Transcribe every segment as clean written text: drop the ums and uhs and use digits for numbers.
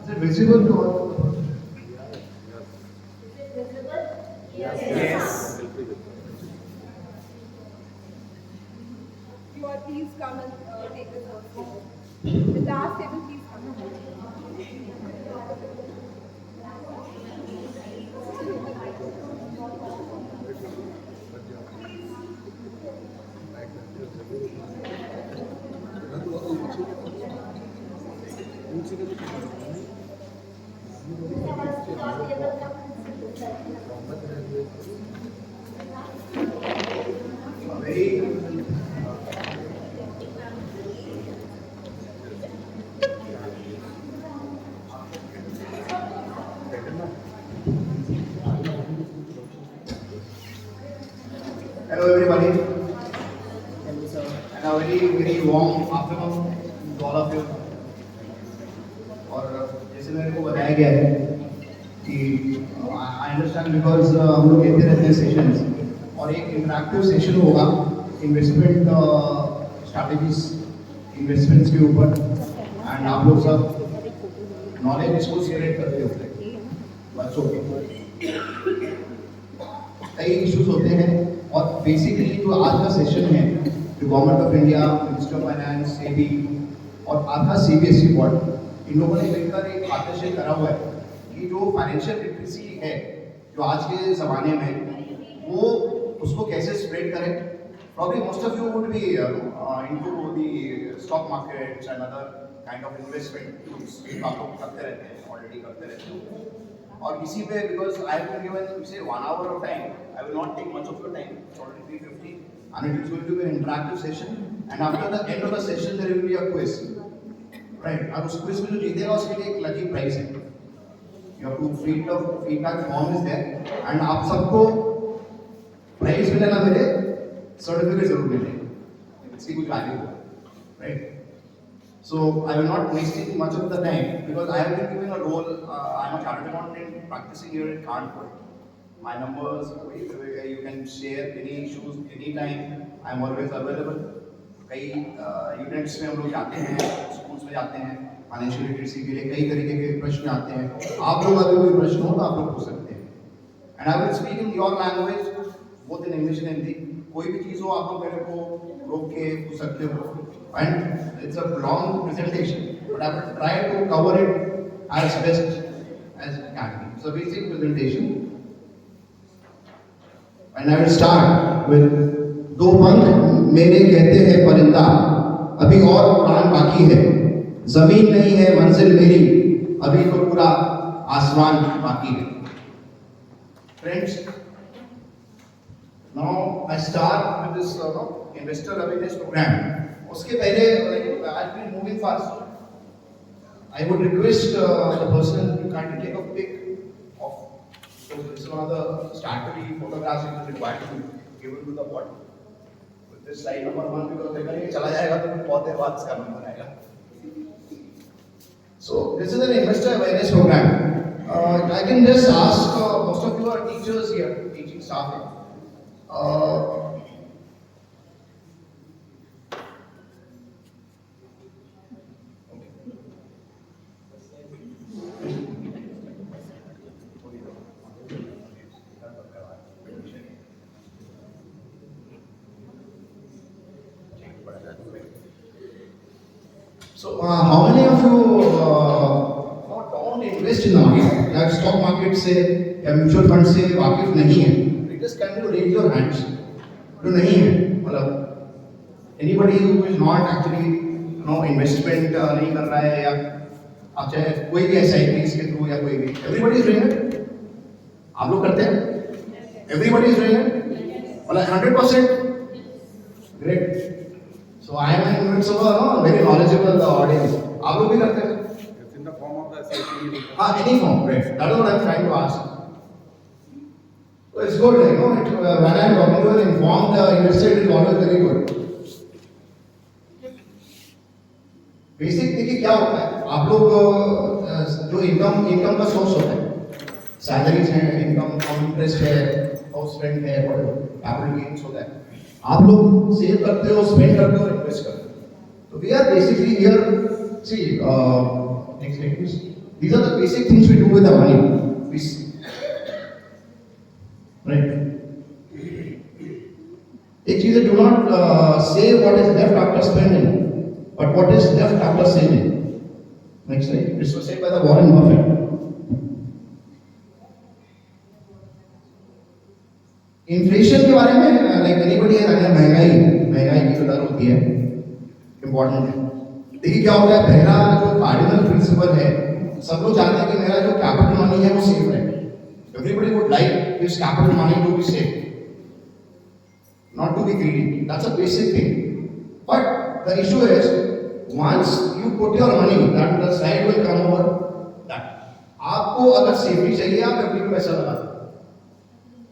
Is it visible to all? Yes. You all please come and take the first table. The last table, please come. Very hello everybody, and a very warm afternoon to all of you. और जैसे मेरे को बताया गया है कि I understand because हम लोग लेते रहते हैं सेशंस और एक इंटरैक्टिव सेशन होगा इन्वेस्टमेंट स्ट्रैटेजीज इन्वेस्टमेंट्स के ऊपर एंड आप लोग सब नॉलेज इसको शेयर करते होते हैं बस ओके कई इश्यूज होते हैं और बेसिकली जो आज का सेशन है जो government of India minister of finance SEBI और आपका सीबीएसई बोर्ड इन लोगों ने मिलकर एक पार्टनरशिप करा हुआ है कि जो फाइनेंशियल लिटरेसी है जो आज के ज़माने में वो उसको कैसे स्प्रेड करें. Probably most of you would be into the stock markets and other kind of investment tools. आप लोग करते रहते हैं, already करते रहते हो. और इसी पे because I have been given say 1 hour of time, I will not take much of your time. It's already 3:50, and it is going to be an interactive session. And after the end of the session, there will be a quiz. Right? और उस quiz में जो जीतेगा उसके लिए एक lucky prize है. You have to feedback form is there, and आप सबको प्राइज मिले ना मिले सर्टिफिकेट जरूर मिले इसकी कुछ वैल्यू होगा right. So I will not waste much of the time because I have been given a role. I am a chartered accountant practicing here in Kanpur. My numbers you can share any issues anytime. I am always available. कई units में हम लोग जाते हैं, schools में जाते हैं financial literacy के लिए. कई तरीके के प्रश्न आते हैं. आप लोग अगर कोई प्रश्न हो तो आप लोग पूछ सकते हैं and I will speak in your language both in English and Hindi. कोई भी चीज़ हो आप लोग मेरे को रोक के पूछ सकते हो and it's a long presentation but I will try to cover it as best as can be. So basic presentation and I will start with दो पंख मेरे कहते हैं परिंदा अभी और उड़ान बाकी है. जमीन नहीं है मंजिल मेरी अभी तो पूरा आसमान बाकी है. Friends, now I start with this investor awareness program. उसके पहले I'll be moving fast. I would request the person to kindly take a pic of. So this is one of the statutory photographs which is required to be given to the board. With this slide number 1 because अगर ये चला जाएगा तो फिर बहुत देर बाद इसका number आएगा. So this is an investor awareness program. I can just ask most of you are teachers here, teaching staff here. So how many of you don't invest in the market? अगर stock market से या mutual fund से वाकिफ नहीं है, just can you raise your hands? जो नहीं है, मतलब anybody who is not actually investment नहीं कर रहा है, या आप चाहे कोई भी SIPs के थ्रू या कोई भी, एवरीबडी इज डूइंग इट। आप लोग करते हैं? एवरीबडी इज डूइंग इट, मतलब 100%? Great. So I am in midst of a very knowledgeable audience. आप लोग भी करते हैं? It's in the form of the SIP. हाँ, any form, great. That is what I am trying to ask. So it's good, when I am talking to an informed investor, it is always very good. Basic देखिए क्या होता है, आप लोग जो income का source होता है, सैलरीज है, इनकम इंटरेस्ट है, हाउस रेंट है, कैपिटल गेन्स होता है, आप लोग सेव करते हो, स्पेंड करते हो, इन्वेस्ट करते हो। तो we are basically here, see next next these are the basic things we do with the money, right? एक चीज है, do not save what is left after spending, but what is left after saving. Next slide. This was said by the Warren Buffett. Inflation के बारे में like anybody है, अगर महंगाई की जो दर होती है इंपॉर्टेंट है। देखिए क्या होता है, पहला जो कार्डिनल प्रिंसिपल है, सब लोग चाहते हैं कि मेरा जो कैपिटल मनी है वो सेफ रहे। Everybody would like this capital money to be safe, not to be greedy. That's a basic thing. But the issue is, once you put your money, that the slide will come over that. आपको अगर safety चाहिए, आप FD में पैसा लगा दो,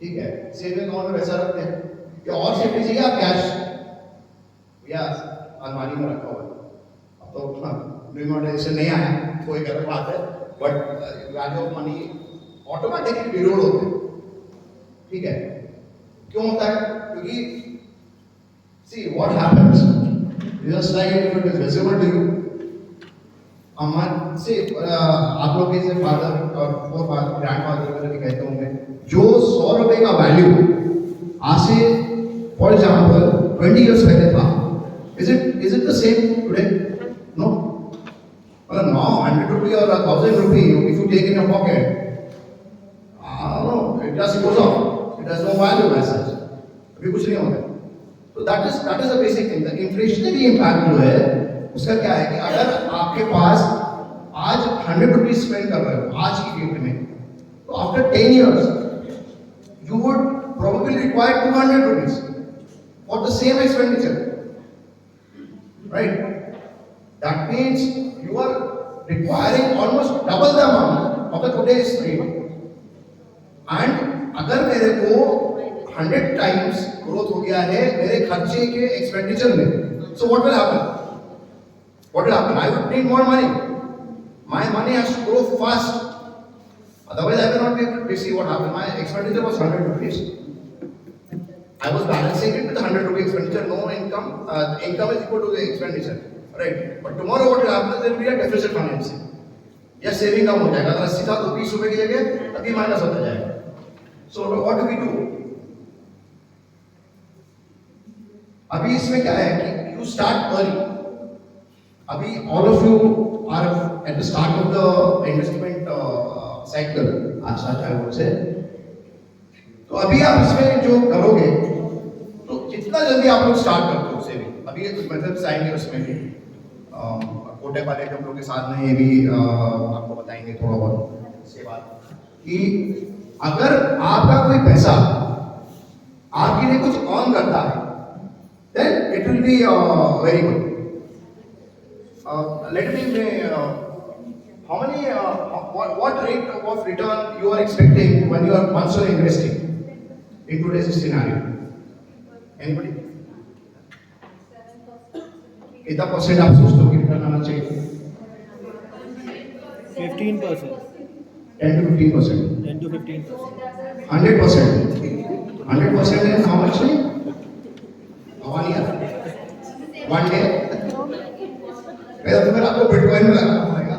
ठीक है, सेविंग अकाउंट में पैसा रखते हैं, या और सेफ्टी चाहिए, आप कैश या अलमारी में रखा हुआ है। अब तो डिमोनेटाइजेशन नहीं आया, कोई गलत बात है, but value of money automatically erode होते हैं, ठीक है। क्यों होता है? क्योंकि see what happens, just like if it is visible to you, अमन से आप लोग के फादर और ग्रैंडफादर वगैरह भी कहते होंगे, जो 100 रुपए का वैल्यू आज से फॉर एग्जाम्पल 20 years पहले था, is it the same today? No. मतलब now 100 रुपये और 1000 रुपये if you take in your pocket, no, it just goes off, it has no value as such, अभी कुछ नहीं होता। तो that is the basic thing. The inflationary impact जो है उसका क्या है कि अगर आपके पास आज 100 रुपीज स्पेंड कर रहे हो आज की डेट में, तो after 10 years you would probably require 200 rupees for the same expenditure, right? That means you are requiring almost double the amount of the today's rate. And अगर मेरे को 100 times ग्रोथ हो गया है मेरे खर्चे के एक्सपेंडिचर में, so what will happen? I would need more money. My money has to grow fast. Otherwise, I will not be able to see what happened. My expenditure was 100 rupees. I was balancing it with 100 rupee expenditure. No income. Income is equal to the expenditure, right? But tomorrow, what will happen? There will be a deficit financing. या saving कम हो जाएगा। अगर 80 था तो 20 रुपए की जगह अभी माइनस होता जाएगा। So what do we do? अभी इसमें क्या है कि you start early. अभी all of you are at the start of the investment cycle, as such I would say. तो अभी आप इसमें जो करोगे, तो जितना जल्दी आप लोग स्टार्ट करते हो सेविंग, अभी ये कुछ मेथड्स आएंगे उसमें भी, कोटे वाले हम लोग के साथ में ये भी आपको बताएंगे थोड़ा बहुत इसके बाद, कि अगर आपका कोई पैसा आपके लिए कुछ अर्न करता है, then it will be very good. Let me how many what rate of return you are expecting when you are once you're investing in today's scenario? Anybody? कितना परसेंट आप सोचते हो कि रिटर्न आना चाहिए? 15%. 10 to 15%. 10 to 15%. 100%. 100% is how much? 1 year. 1 day. मेरा तो मेरा आपको बिटकॉइन में लगाना पड़ेगा।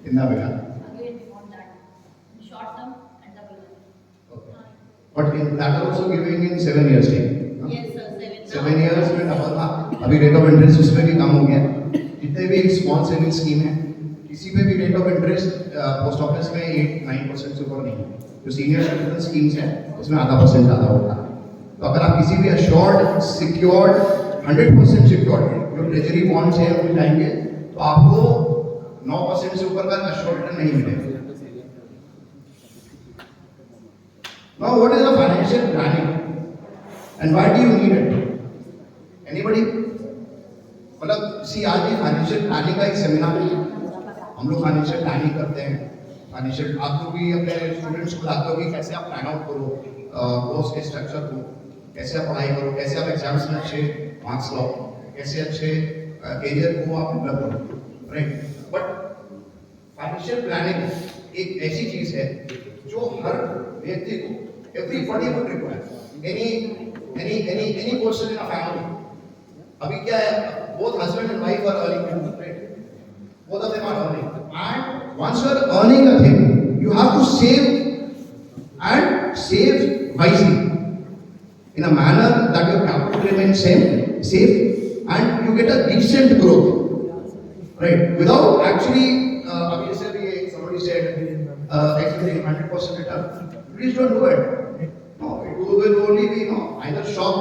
कितना बेटा? But in that also giving in 7 years time. Yes, sir, 7. 7 years में डबल था। अभी रेट ऑफ इंटरेस्ट उसमें भी कम हो गया। जितने भी स्मॉल सेविंग स्कीम है, किसी पे भी rate of interest post office में 8-9% से ऊपर नहीं है। जो सीनियर सिटीजन स्कीम्स हैं उसमें आधा परसेंट ज़्यादा होता है। तो अगर आप किसी भी अश्योर्ड सिक्योर्ड 100% सिक्योर्ड जो ट्रेजरी बॉन्ड्स हैं उनमें जाएंगे तो आपको 9% से ऊपर का अश्योर्ड रिटर्न नहीं मिलेगा। Now what is the financial planning and why do you need it? Anybody? मतलब सी आज भी फाइनेंशियल प्लानिंग का एक सेमिनार है। हम लोग फाइनेंशियल प्लानिंग करते हैं। फाइनेंशियल आप लोग भी अपने स्टूडेंट्स को बताते हो कि कैसे आप प्लान आउट करो कोर्स के स्ट्रक्चर को, कैसे आप पढ़ाई करो, कैसे आप एग्जाम्स में अच्छे मार्क्स लाओ, कैसे अच्छे करियर को आप डेवलप करो, राइट? बट फाइनेंशियल प्लानिंग एक ऐसी चीज है जो हर व्यक्ति को everybody would require any person in a family. अभी क्या है, both husband and wife are earning, right? Both of them are earning, and once you are earning a thing, you have to save wisely in a manner that your capital remains safe, and you get a decent growth, right? Without actually, अभी जैसे अभी somebody said, expecting 100% return. Please don't do it. No, it will only be either shock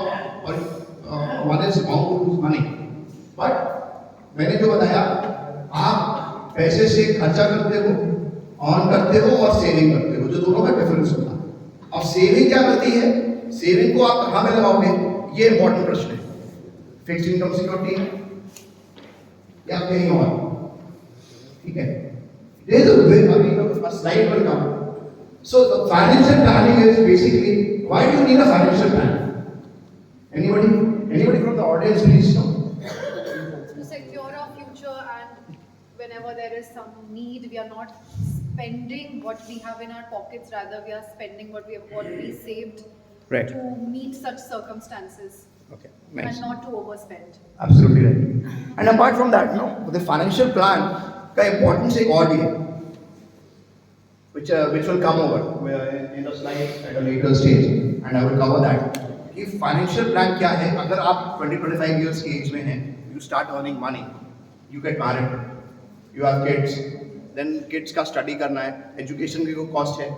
or one is bound to lose money. But मैंने जो बताया, आप पैसे से खर्चा करते हो, ऑन करते हो और सेविंग करते हो, जो दोनों का डिफरेंस होता है। अब सेविंग क्या करती है? सेविंग को आप कहाँ पे लगाओगे? ये इंपॉर्टेंट प्रश्न है। फिक्स्ड इनकम सिक्योरिटी है या कहीं और? ठीक है। There is a way, अभी स्लाइड पर काम। So the financial planning is basically, why do you need a financial plan? Anybody from the audience please know? To secure our future, and whenever there is some need, we are not spending what we have in our pockets, rather we are spending what we saved, Right. to meet such circumstances. Okay, And not to overspend. Absolutely right. And apart from that, no, the financial plan का importance एक और भी है, which will come over in the slides at a later stage, and I will cover that. कि financial plan क्या है? अगर आप 20-25 years की age में हैं, you start earning money, you get married, you have kids, then kids का study करना है, education की कोई cost है,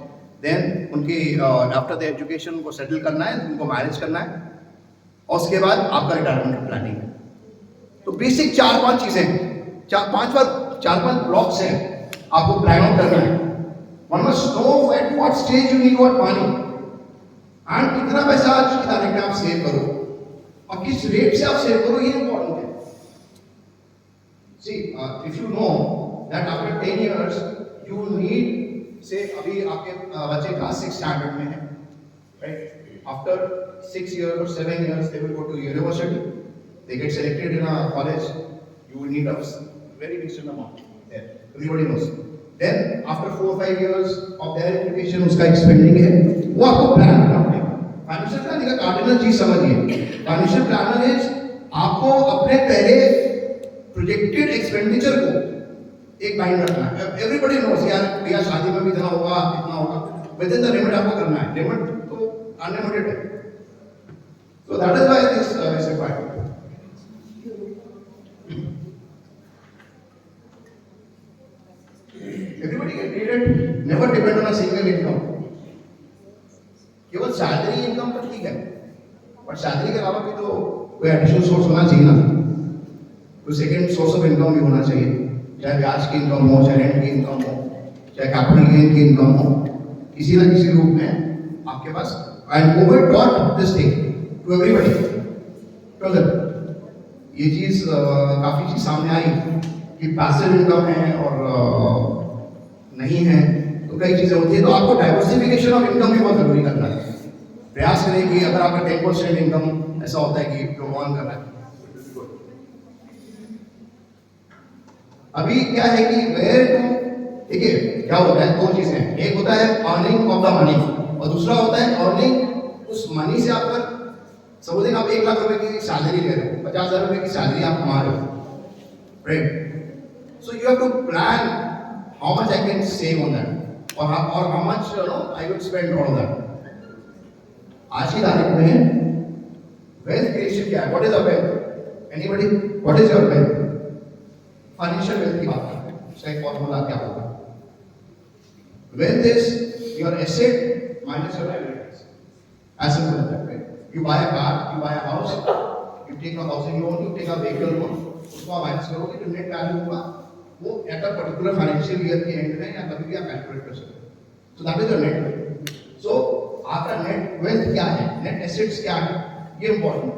then उनकी after the education उनको settle करना है, उनको marriage करना है, और उसके बाद आपका retirement planning है। तो basic 4-5 चीजें, 4-5 blocks हैं, आपको plan out करना है। One must know at what stage you need what money, and कितना पैसा आज की तारीख में आप सेव करो और किस रेट से आप सेव करो, ये इम्पोर्टेंट है। See, if you know that after 10 years you need, say अभी आपके बच्चे क्लास 6 स्टैंडर्ड में हैं, right? After 6 years or 7 years they will go to university, they get selected in a college, you will need a very decent amount there, everybody knows. Then after 4-5 years of their education उसका expanding है, वो आपको plan करना पड़ेगा। Financial planning का cardinal चीज समझिए, financial planner is आपको अपने पहले प्रोजेक्टेड एक्सपेंडिचर को एक माइंड रखना है। एवरीबॉडी नोस यार भैया शादी में भी इतना होगा, इतना होगा, विद इन द लिमिट आपको करना है। लिमिट तो अनलिमिटेड है, सो that is why this is required. Everybody can read it. Never depend on a single income. केवल सैलरी इनकम पर ठीक है, पर सैलरी के अलावा भी तो कोई एडिशनल सोर्स होना चाहिए ना, कोई सेकंड सोर्स ऑफ इनकम भी होना चाहिए, चाहे ब्याज की इनकम हो, चाहे रेंट की इनकम हो, चाहे कैपिटल गेन की इनकम हो, किसी ना किसी रूप में आपके पास। And Covid taught this thing to everybody. ये चीज काफी चीज सामने आई कि पैसिव इनकम है और नहीं है, तो कई चीजें होती है। तो आपको डाइवर्सिफिकेशन ऑफ इनकम भी बहुत जरूरी करना है। प्रयास करें कि अगर आपका 10% इनकम ऐसा होता है कि जो ऑन कर रहा है, अभी क्या है कि वेयर टू, देखिए क्या होता है, 2 चीजें हैं। एक होता है अर्निंग ऑफ द मनी और दूसरा होता है अर्निंग उस मनी से। आप सपोजिंग आप 1 लाख रुपए की सैलरी ले रहे हो, 50,000 रुपए की सैलरी आप कमा रहे हो, right? So you have to plan how much I can save on that, or how much I would spend on that. आज की तारीख में wealth creation क्या है? What is a wealth? Anybody? What is your wealth? Financial wealth की बात करते हैं। उसका एक फॉर्मूला क्या होगा? Wealth is your asset minus your liabilities. As simple as that, right? You buy a car, you buy a house, you take a housing loan, you take a vehicle loan, उसको आप minus करोगे तो net value होगा वो at a particular financial year के end में या कभी भी आप कैलकुलेट कर सकते हो. So that is your net. So आपका नेट वेल्थ क्या है, नेट एसेट्स क्या है, ये important.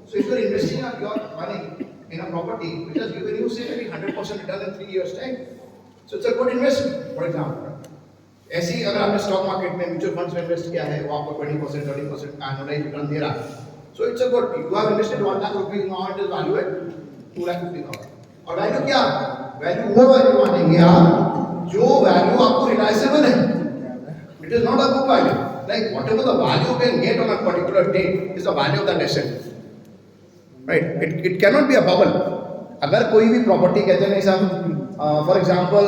So if you are investing your money in a property which has given you say maybe 100% return in 3 years time, so it's a good investment. For example, ऐसे ही अगर आपने stock market में mutual funds में invest किया है वो आपको 20% 30% annualise return दे रहा है, so it's a good. You have invested 1 lakh rupees, now it is valued 2,50,000. और वैल्यू क्या, वैल्यू वो वैल्यू मानेंगे आप जो वैल्यू आपको रियलाइजेबल है. It is not a book value. Like whatever the value you can get on a particular date is the value of that asset. Right. It can not be a bubble. अगर कोई भी property कहते हैं नहीं साहब, for example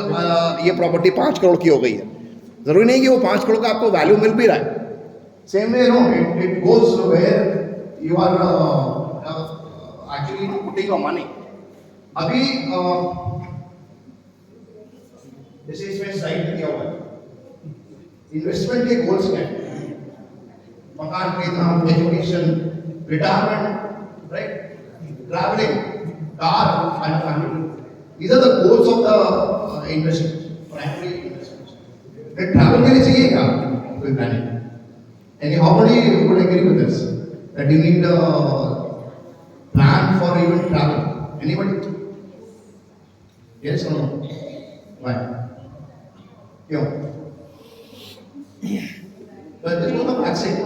ये property 5 crore की हो गई है, जरूरी नहीं कि वो 5 करोड़ का आपको वैल्यू मिल भी रहा है. Same way no it goes where you are actually putting your money. अभी जैसे इसमें साइड दिया हुआ है इन्वेस्टमेंट के गोल्स क्या है, मकान खरीदना, education, retirement, right? Traveling, car, and family. These are the goals of the investment, primary investments. Then travel के लिए चाहिए क्या? कोई planning. And how many would agree with this? That you need a plan for even travel. Anybody? Yes or no? Why? क्यों? But this was a vaccine.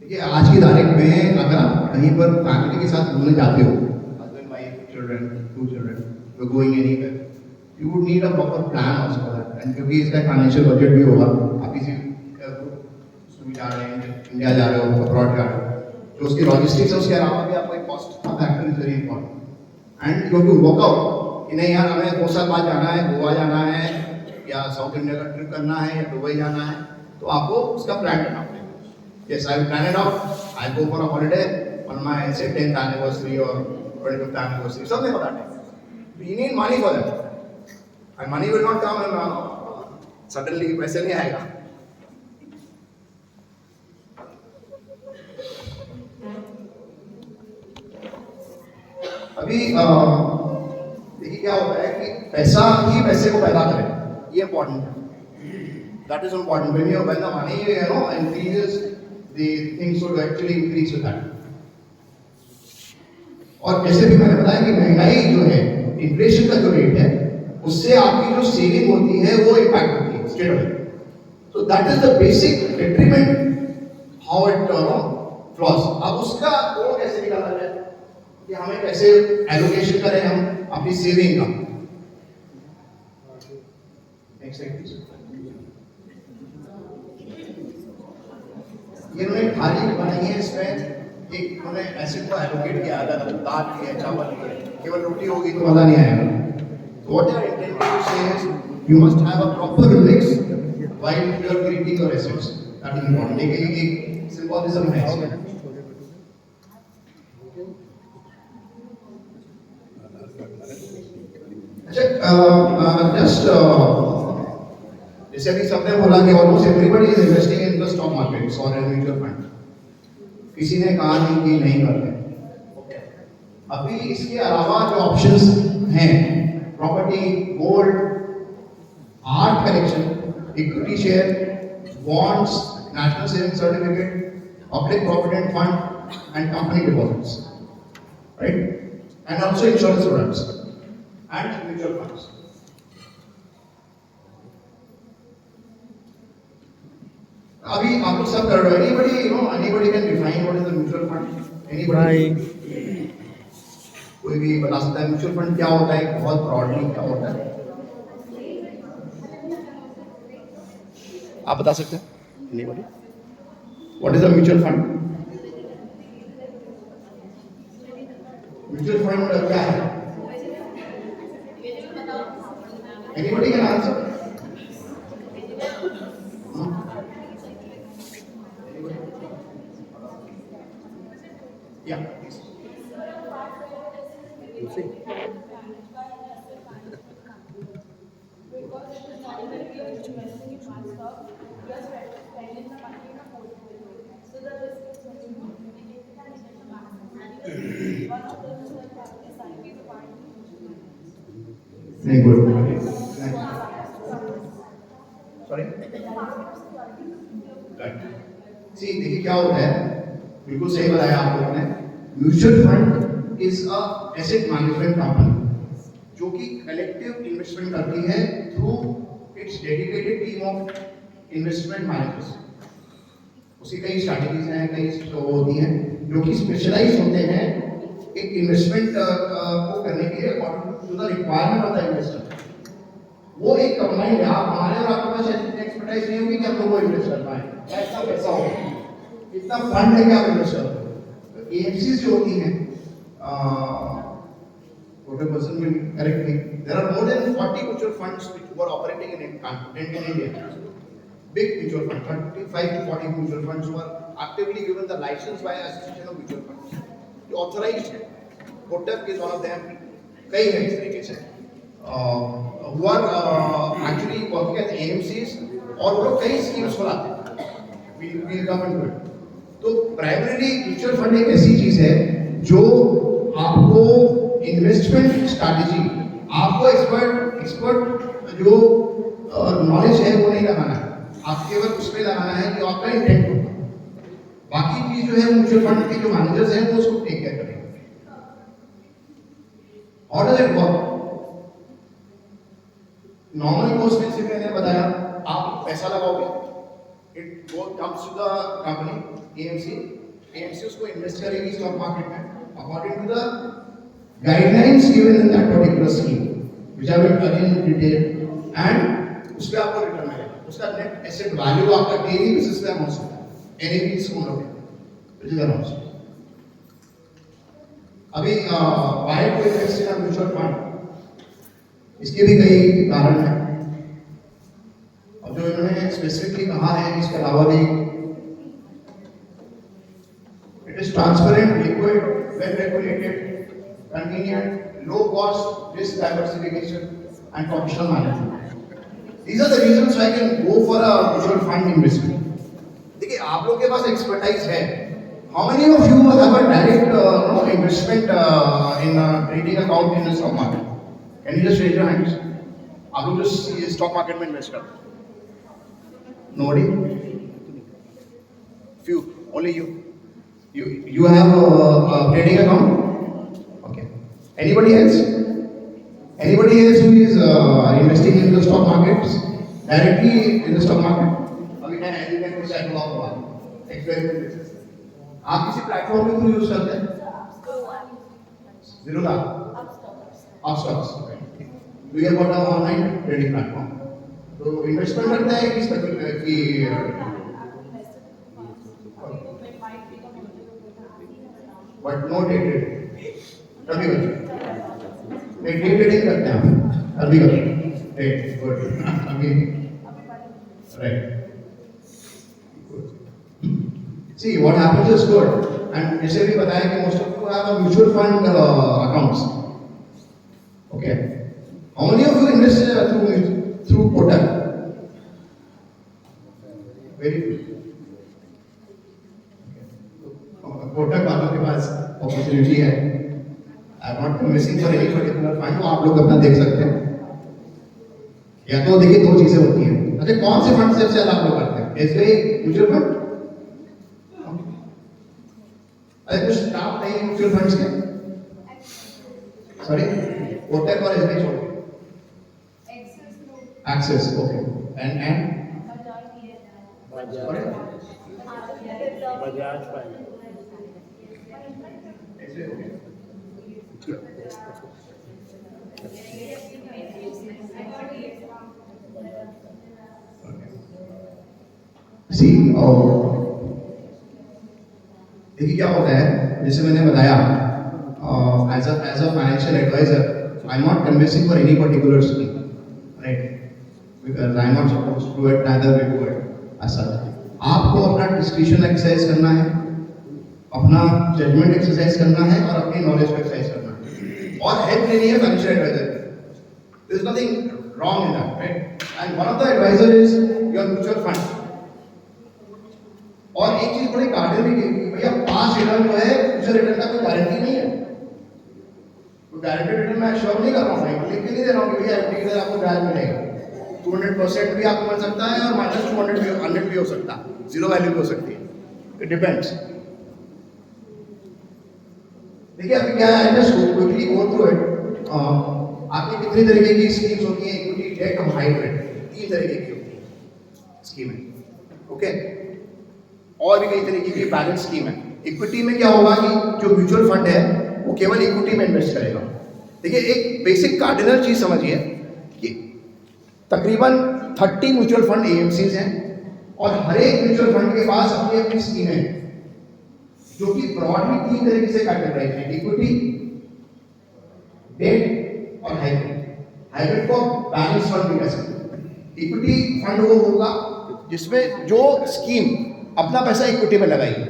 देखिए आज की तारीख में अगर आप कहीं पर फैमिली के साथ घूमने जाते हो, husband wife children 2 children, you are going anywhere, you would need a proper plan also for that. And क्योंकि इसका फाइनेंशियल बजट भी होगा, आप किसी स्कूल जा रहे हैं, इंडिया जा रहे हो, अब्रॉड जा रहे हो, तो उसकी लॉजिस्टिक्स है, उसके अलावा भी आपको एक कॉस्ट का factor is very important. And you have to work out कि नहीं यार हमें 2 साल बाद जाना है, गोवा जाना है या साउथ इंडिया का ट्रिप करना है या दुबई जाना है, तो आपको उसका प्लान करना पड़ेगा. Yes, I will plan it out. I go for a holiday on my say 10th anniversary or 25th anniversary, something like that. You need money for that, and money will not come and suddenly पैसे नहीं आएगा. अभी देखिए क्या होता है कि पैसा ही पैसे को पैदा करे, ये इम्पोर्टेंट है. That is important. When the money increases, the things would actually increase with that. और जैसे भी मैंने बताया कि महंगाई जो है, इन्फ्लेशन का जो रेट है, उससे आपकी जो सेविंग होती है वो इम्पैक्ट होती है straight away. So that is the basic detriment how it floss. अब उसका कोड कैसे निकाला जाए कि हमें कैसे एलोकेशन करें हम अपनी सेविंग का. Next slide please. ये उन्होंने थाली बनाई है, इसमें एक उन्होंने एसिड को एलोकेट किया, अलग दाल की है, चावल की है, केवल रोटी होगी तो मजा नहीं आएगा. तो what I intend to say is you must have a proper mix while you are creating your assets. That is important. एक सिंबोलिज्म है इसमें. अच्छा, जस्ट जैसे अभी सबने बोला कि almost everybody is investing in the stock markets और इन म्यूचुअल फंड. किसी ने कहा नहीं कि नहीं करते. अभी इसके अलावा जो ऑप्शंस हैं, property, gold, art collection, equity share, bonds, national saving certificate, public provident fund and company deposits, right, and also insurance products and mutual funds. अभी आप लोग सब कर रहे हो. Anybody can define what is the mutual fund? Anybody? कोई भी बता सकता है म्यूचुअल फंड क्या होता है, बहुत ब्रॉडली क्या होता है, आप बता सकते हैं? Anybody? What is a mutual fund? Mutual fund क्या है? Anybody can answer? Yeah, please. You see. spending the money in a portfolio. So the risk is very mitigated and it is maximum. One of those is that deciding to find नहीं good sorry right सी देखिए क्या होता है बिल्कुल सही बताया आप लोगों ने mutual fund is a asset management company जो कि कलेक्टिव इन्वेस्टमेंट करती है through it's dedicated team of investment managers उसकी कई स्ट्रैटेजीज हैं कई होती हैं जो कि स्पेशलाइज होते हैं एक इन्वेस्टमेंट को करने के लिए according to the requirement of the investor वो एक कंबाइंड है आप हमारे और आपके पास ऐसी एक्सपर्टाइज नहीं होगी कि हम लोग वो इन्वेस्ट कर पाए ऐसा पैसा हो इतना फंड है कि आप इन्वेस्ट करो एएमसीज जो होती हैं what a person will correct me there are more than 40 mutual funds which were operating in India big mutual funds 35 to 40 mutual funds who are actively given the license by association of mutual funds जो authorized है Kotak is one of them कई हैं इस तरीके से who are actually working as AMCs और वो लोग कई स्कीम्स चलाते हैं we come into it तो प्राइमरीली म्यूचुअल फंड एक ऐसी चीज है जो आपको इन्वेस्टमेंट स्ट्रैटेजी आपको एक्सपर्ट जो नॉलेज है वो नहीं लगाना है आपको केवल उसमें लगाना है कि आपका इंटेंट होगा बाकी चीज जो है म्यूचुअल फंड के जो मैनेजर्स हैं वो उसको टेक केयर करेंगे how does it work normal course में सिर्फ मैंने बताया आप पैसा लगाओगे इट वो comes to the company AMC उसको इन्वेस्ट करेगी स्टॉक मार्केट में according to the guidelines given in that particular scheme which I will tell in detail and उस पे आपको रिटर्न मिलेगा उसका नेट एसेट वैल्यू आपका डेली बेसिस पे अमाउंट होता है एनएवी से बोलोगे व्हिच इज अमाउंट अभी why to invest in a mutual fund इसके भी कई कारण हैं अब जो इन्होंने स्पेसिफिकली कहा है इसके अलावा भी it is transparent liquid well regulated convenient low cost risk diversification and professional management these are the reasons why I can go for a mutual fund investment देखिए आप लोग के पास एक्सपर्टाइज है how many of you have a direct investment in a trading account in the stock market can you just raise your hands आप लोग जो stock market में invest करते nobody few only you have a trading account Anybody else? Anybody else who is investing in the stock markets directly in the stock market? अभी मैं education को set हुआ experiment basis आप किसी platform के through use करते हैं zero ला आप stocks we are what our online trading platform तो इन्वेस्टमेंट करता है किस पर्टिकुलर की बट नो डेटेड कभी कभी डे ट्रेडिंग करते हैं कभी कभी राइट गुड अभी right see what happens is good and जैसे भी बताया कि most of you have a mutual fund accounts okay how many of you invest through Kotak very Kotak वालों के पास अपॉर्चुनिटी है आई am not missing for any particular fund आप लोग अपना देख सकते हैं या तो देखिए दो चीजें होती हैं अच्छा कौन से फंड सबसे ज्यादा आप लोग करते हैं एसबीआई म्यूचुअल फंड अरे कुछ स्टाफ नहीं म्यूचुअल फंड्स के सॉरी कोटक और एसबीआई छोड़ Axis okay and Bajaj finance see देखिए क्या होता है जैसे मैंने बताया as a financial adviser I am not convincing for any particular scheme right because I am not supposed to do it neither we do it as such आपको अपना discretion exercise करना है अपना जजमेंट एक्सरसाइज करना है और अपनी knowledge को एक्सरसाइज करना है और हेल्प लेनी है financial advisor there is nothing wrong in that right and one of the advisor is your mutual fund और एक चीज बड़ी कार्डिनल की भैया पास रिटर्न जो है फ्यूचर रिटर्न का कोई गारंटी नहीं है। तो गारंटेड रिटर्न मैं श्योर नहीं कर रहा हूँ, लिख के नहीं दे रहा हूँ कि भैया एफडी के आपको ब्याज मिलेगा 200% भी आपको मिल सकता है और -200 भी 100 भी हो सकता है, जीरो वैल्यू भी हो सकती है, इट डिपेंड्स। देखिए अभी क्या है, just quickly go through it. आपकी कितनी तरीके की स्कीम्स होती हैं, इक्विटी डेट और हाइब्रिड, 3 तरीके की होती है स्कीम है, ओके। और भी कई तरीके की बैलेंस स्कीम है। इक्विटी में क्या होगा कि जो म्यूचुअल फंड है वो केवल इक्विटी में इन्वेस्ट करेगा। देखिए एक बेसिक कार्डिनल चीज समझिए कि तकरीबन 30 म्यूचुअल फंड एएमसीज हैं और हर एक म्यूचुअल फंड के पास अपनी अपनी स्कीमें हैं जो कि ब्रॉडली 3 तरीके से कैटेगराइज हैं, इक्विटी, डेट और हाइब्रिड। हाइब्रिड को बैलेंस फंड भी कह सकते हैं। इक्विटी फंड वो होगा जिसमें जो स्कीम अपना पैसा इक्विटी में लगाएगी।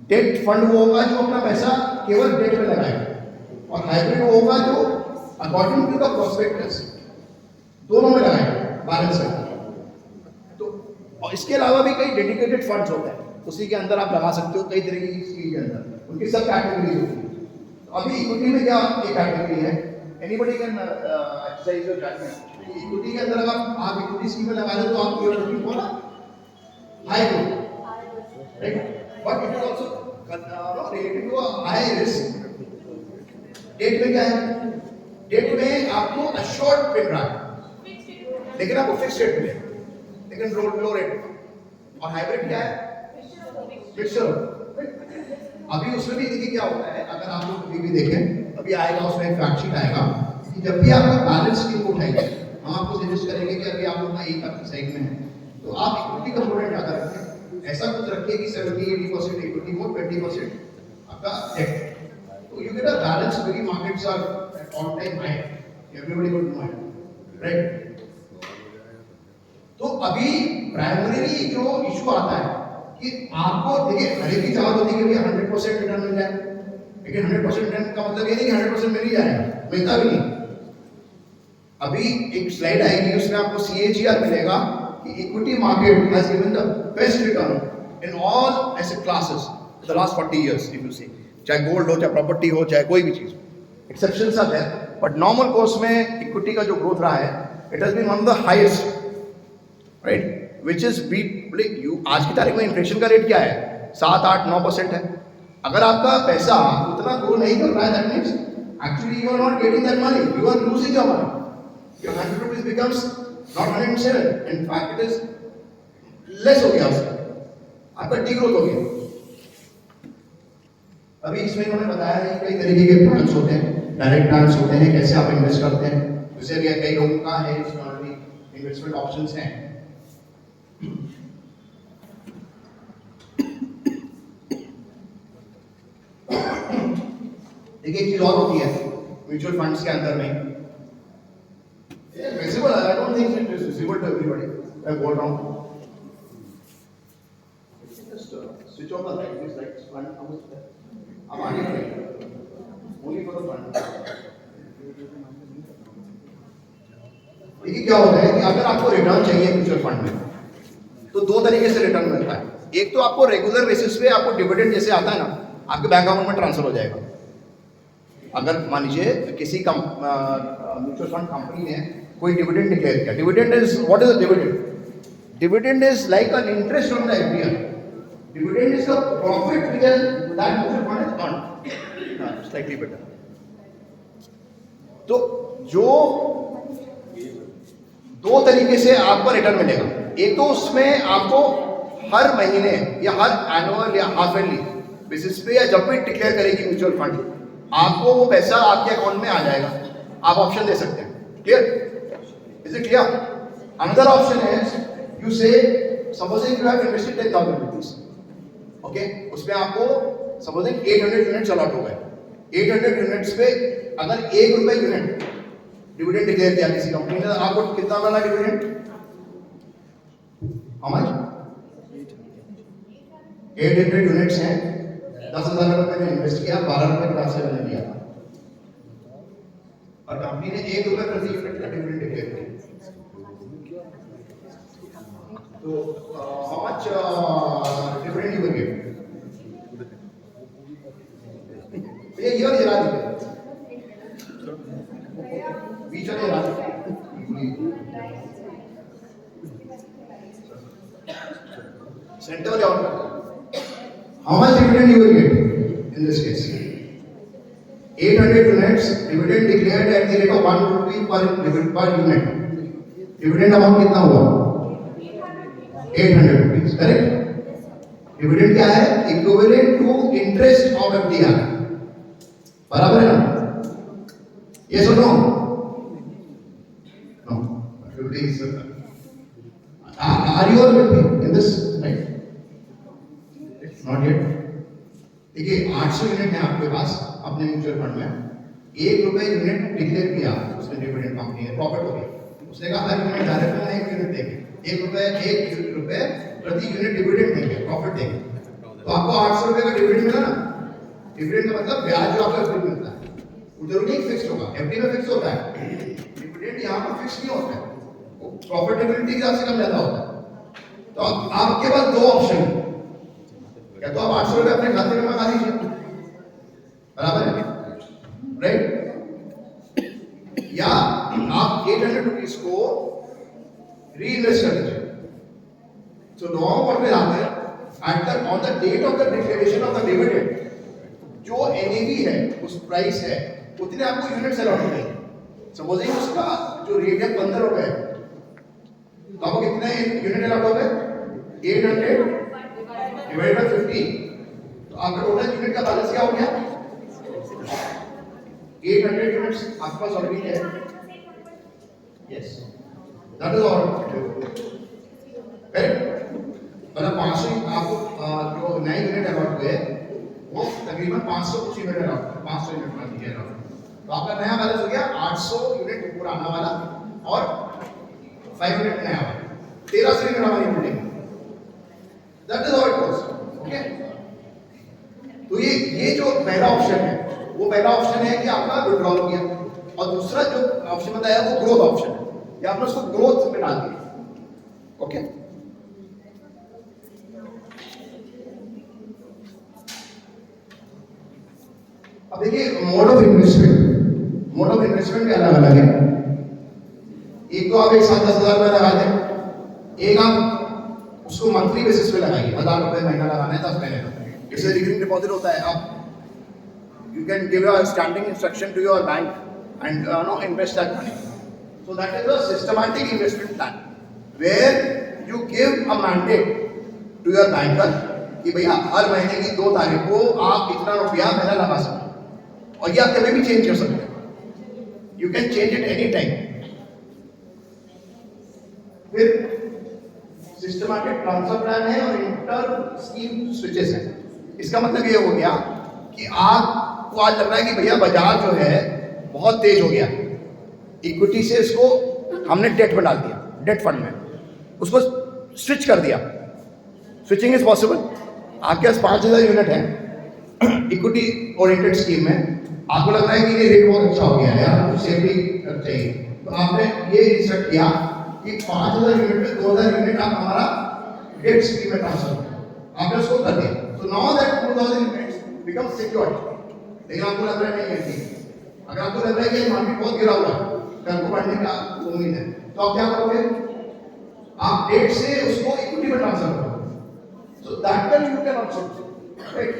डेट फंड वो होगा जो अपना पैसा केवल डेट में लगाएगा और हाइब्रिड वो होगा जो अकॉर्डिंग टू द प्रोस्पेक्टस दोनों में लगाएगा, बैलेंस करके। तो और इसके अलावा भी कई डेडिकेटेड फंड्स होते हैं, उसी के अंदर आप लगा सकते हो कई तरीके की स्कीम के अंदर, उनकी सब कैटेगरीज होती है। तो अभी इक्विटी में क्या एक कैटेगरी है, anybody can exercise your judgement. Equity के अंदर अगर आप इक्विटी स्कीम में लगा रहे हो तो आप you are looking for high growth, right, but it is also related to high risk. Debt में क्या है, डेट में आपको अश्योर्ड पे रहा लेकिन आपको फिक्स रेट मिलेगा, लेकिन लो रेट। और हाइब्रिड क्या है, फिक्सर। अभी उसमें भी देखिए क्या होता है, अगर आप लोग कभी भी देखें, अभी आएगा उसमें एक फैक्ट शीट आएगा कि जब भी आपका बैलेंस स्कीम को उठाएंगे हम आपको सजेस्ट करेंगे कि अभी आप लोग का एक आपकी साइड में है तो आप इक्विटी कंपोनेंट ज़्यादा रखें, ऐसा कुछ रखिए कि 70-80% इक्विटी हो, 20% आपका डेट। तो you get a balance, very markets are at all time high, everybody would know it, right. तो अभी प्राइमरीली जो इशू आता है कि आपको देखिए हर एक की चाहत होती है कि 100% रिटर्न मिल जाए, लेकिन 100% रिटर्न का मतलब ये नहीं कि 100% मिल ही जाएगा, मिलता भी नहीं। अभी एक स्लाइड आएगी उसमें आपको CAGR मिलेगा कि equity market has given the best return in all asset classes in the last 40 years, if you see, चाहे गोल्ड हो, चाहे प्रॉपर्टी हो, चाहे कोई भी चीज। Exceptions are there, but normal course में इक्विटी का जो ग्रोथ रहा है it has been one of the highest, right, which is beat you. आज की तारीख में इन्फ्लेशन का रेट क्या है, 7-8-9% है। अगर आपका पैसा उतना ग्रो नहीं कर रहा है, that means actually you are not getting that money, you are losing your money. Your 100 rupees becomes not 107, in fact it is less हो गया उसका, आपका डीग्रोथ हो गया। अभी इसमें इन्होंने बताया है कई तरीके के प्लान्स होते हैं, डायरेक्ट प्लान्स होते हैं, कैसे आप इन्वेस्ट करते हैं, जैसे भी कई लोगों का है इसमें ऑलरेडी इन्वेस्टमेंट ऑप्शंस हैं। देखिए एक चीज और होती है म्यूचुअल फंड्स के अंदर में, visible, I don't think it is visible to everybody, मैं बोल रहा हूं just switch on the light, this light fund अब आगे ओनली फॉर द फंड। देखिए क्या होता है कि अगर आपको रिटर्न चाहिए म्यूचुअल फंड में तो 2 तरीके से रिटर्न मिलता है। एक तो आपको रेगुलर बेसिस पे आपको डिविडेंड जैसे आता है ना, आपके बैंक अकाउंट में ट्रांसफर हो जाएगा। अगर मान लीजिए किसी म्यूचुअल फंड कंपनी ने कोई डिविडेंड डिक्लेयर किया, dividend is what is a dividend? Dividend is like an interest on the FDR. Dividend is the profit which that mutual fund has earned, slightly better. तो जो 2 तरीके से आपको return मिलेगा, एक तो उसमें आपको हर महीने या हर एनुअल या हाफ ईयरली बेसिस पे या जब भी डिक्लेयर करेगी म्यूचुअल फंड, आपको वो पैसा आपके अकाउंट में आ जाएगा। आप ऑप्शन दे सकते हैं, clear, is it clear? Another option है यू से supposing you have invested 10,000 rupees, okay, उसमें आपको सपोजिंग 800 यूनिट्स अलॉट हो गए। 800 यूनिट्स पे अगर 1 रुपए यूनिट डिविडेंड डिक्लेयर किया किसी कंपनी ने, आपको कितना मिला डिविडेंड? How much? 800 यूनिट्स हैं, 10,000 रुपए में इन्वेस्ट किया, 12 रुपए के हिसाब से मैंने दिया और कंपनी ने 1 रुपए प्रति यूनिट का डिविडेंड डिक्लेयर किया। तो how much dividend you will get. ये वाली जला दीजिए, बीच वाली जला दीजिए। Center वाले और how much dividend you will get in this case? 800 units dividend declared at the rate of 1 rupee per unit. Dividend amount कितना हुआ? 800 rupees, correct? Dividend क्या है? Equivalent to interest of FDR. बराबर है ना? Yes or no? No. Are you all with me in this? Right? Not yet. देखिए 800 unit है आपके पास अपने म्यूचुअल फंड में, ₹1 यूनिट डिक्लेयर किया उसने, डिविडेंड कंपनी है, प्रॉफिट हो गया, उसने कहा हर यूनिट डायरेक्ट में 1 यूनिट देंगे, ₹1 प्रति यूनिट डिविडेंड देंगे, प्रॉफिट देंगे। तो आपको ₹800 का डिविडेंड मिला ना। डिविडेंड का मतलब ब्याज जो आपको एफडी मिलता है, उधर नहीं फिक्स होगा, एफडी में फिक्स होता है, डिविडेंड यहाँ पर फिक्स नहीं होता है, प्रॉफिटेबिलिटी के हिसाब से कम ज्यादा होता है। तो आपके पास दो ऑप्शन है, या तो आप ₹800 अपने खाते में लगा दीजिए, बराबर है, राइट, या आप 800 रुपीज को रीइन्वेस्ट कर दीजिए। So know what will happen at the on the date of the declaration of the dividend, जो एनएवी है उस प्राइस है उतने आपको यूनिट्स अलॉट हो जाएंगे। सपोजिंग उसका जो रेट है ₹15 है, तो आपको कितने यूनिट अलॉट हो गए? 800 डिवाइडेड बाय 50, तो आपका टोटल यूनिट का बैलेंस क्या हो गया? 800 यूनिट्स आपके पास ऑलरेडी है। Yes, that is all, correct. मतलब 500 आपको जो नए यूनिट अलॉट हुए वो तकरीबन 500 कुछ यूनिट अलॉट, 500 यूनिट मान लीजिए अलॉट, तो आपका नया बैलेंस हो गया 800 यूनिट पुराना वाला और 5 यूनिट नया वाला, 1300 यूनिट हमारी building. That is how it goes. Okay? तो ये जो पहला ऑप्शन है वो पहला ऑप्शन है कि आपका विड्रॉल किया, और दूसरा जो ऑप्शन बताया वो ग्रोथ ऑप्शन है, या आपने उसको ग्रोथ में डाल दिया। ओके, अब देखिए मोड ऑफ इन्वेस्टमेंट भी अलग अलग है। एक तो आप एक साथ 10,000 रुपए लगा दें, एक आप उसको मंथली बेसिस पे लगाइए, ₹1000 महीना लगाना है 10 महीने का, इससे रिकरिंग डिपॉजिट होता है। आप you can give your standing instruction to your bank and no invest that money. So that is a systematic investment plan where you give a mandate to your banker कि भैया हर महीने की 2 तारीख को आप इतना रुपया मेरा लगा सकते हैं, और ये आप कभी भी चेंज कर सकते हैं, you can change it any time. फिर सिस्टमैटिक ट्रांसफर प्लान है और इंटर स्कीम स्विचेस है। इसका मतलब ये हो गया कि आपको आज लग रहा है कि भैया बाजार जो है बहुत तेज हो गया, इक्विटी से इसको हमने डेट में डाल दिया, डेट फंड में उसको स्विच कर दिया। Switching is possible. आपके पास 5000 यूनिट है इक्विटी ओरिएंटेड स्कीम में, आपको लग रहा है कि ये रेट बहुत अच्छा हो गया है यार, सेफ्टी चाहिए, तो आपने ये रिसर्च किया कि 5000 यूनिट में 2000 यूनिट आप हमारा डेट स्कीम में ट्रांसफर करें, आपने उसको कर दिया। So now that 2000 units become secured. लेकिन आपको लग रहा है नहीं है ठीक, अगर आपको लग रहा है कि मार्केट बहुत गिरा हुआ है, कल को बढ़ने का उम्मीद है, तो आप क्या करोगे? आप डेट से उसको इक्विटी में ट्रांसफर करोगे। So that way you can also, right.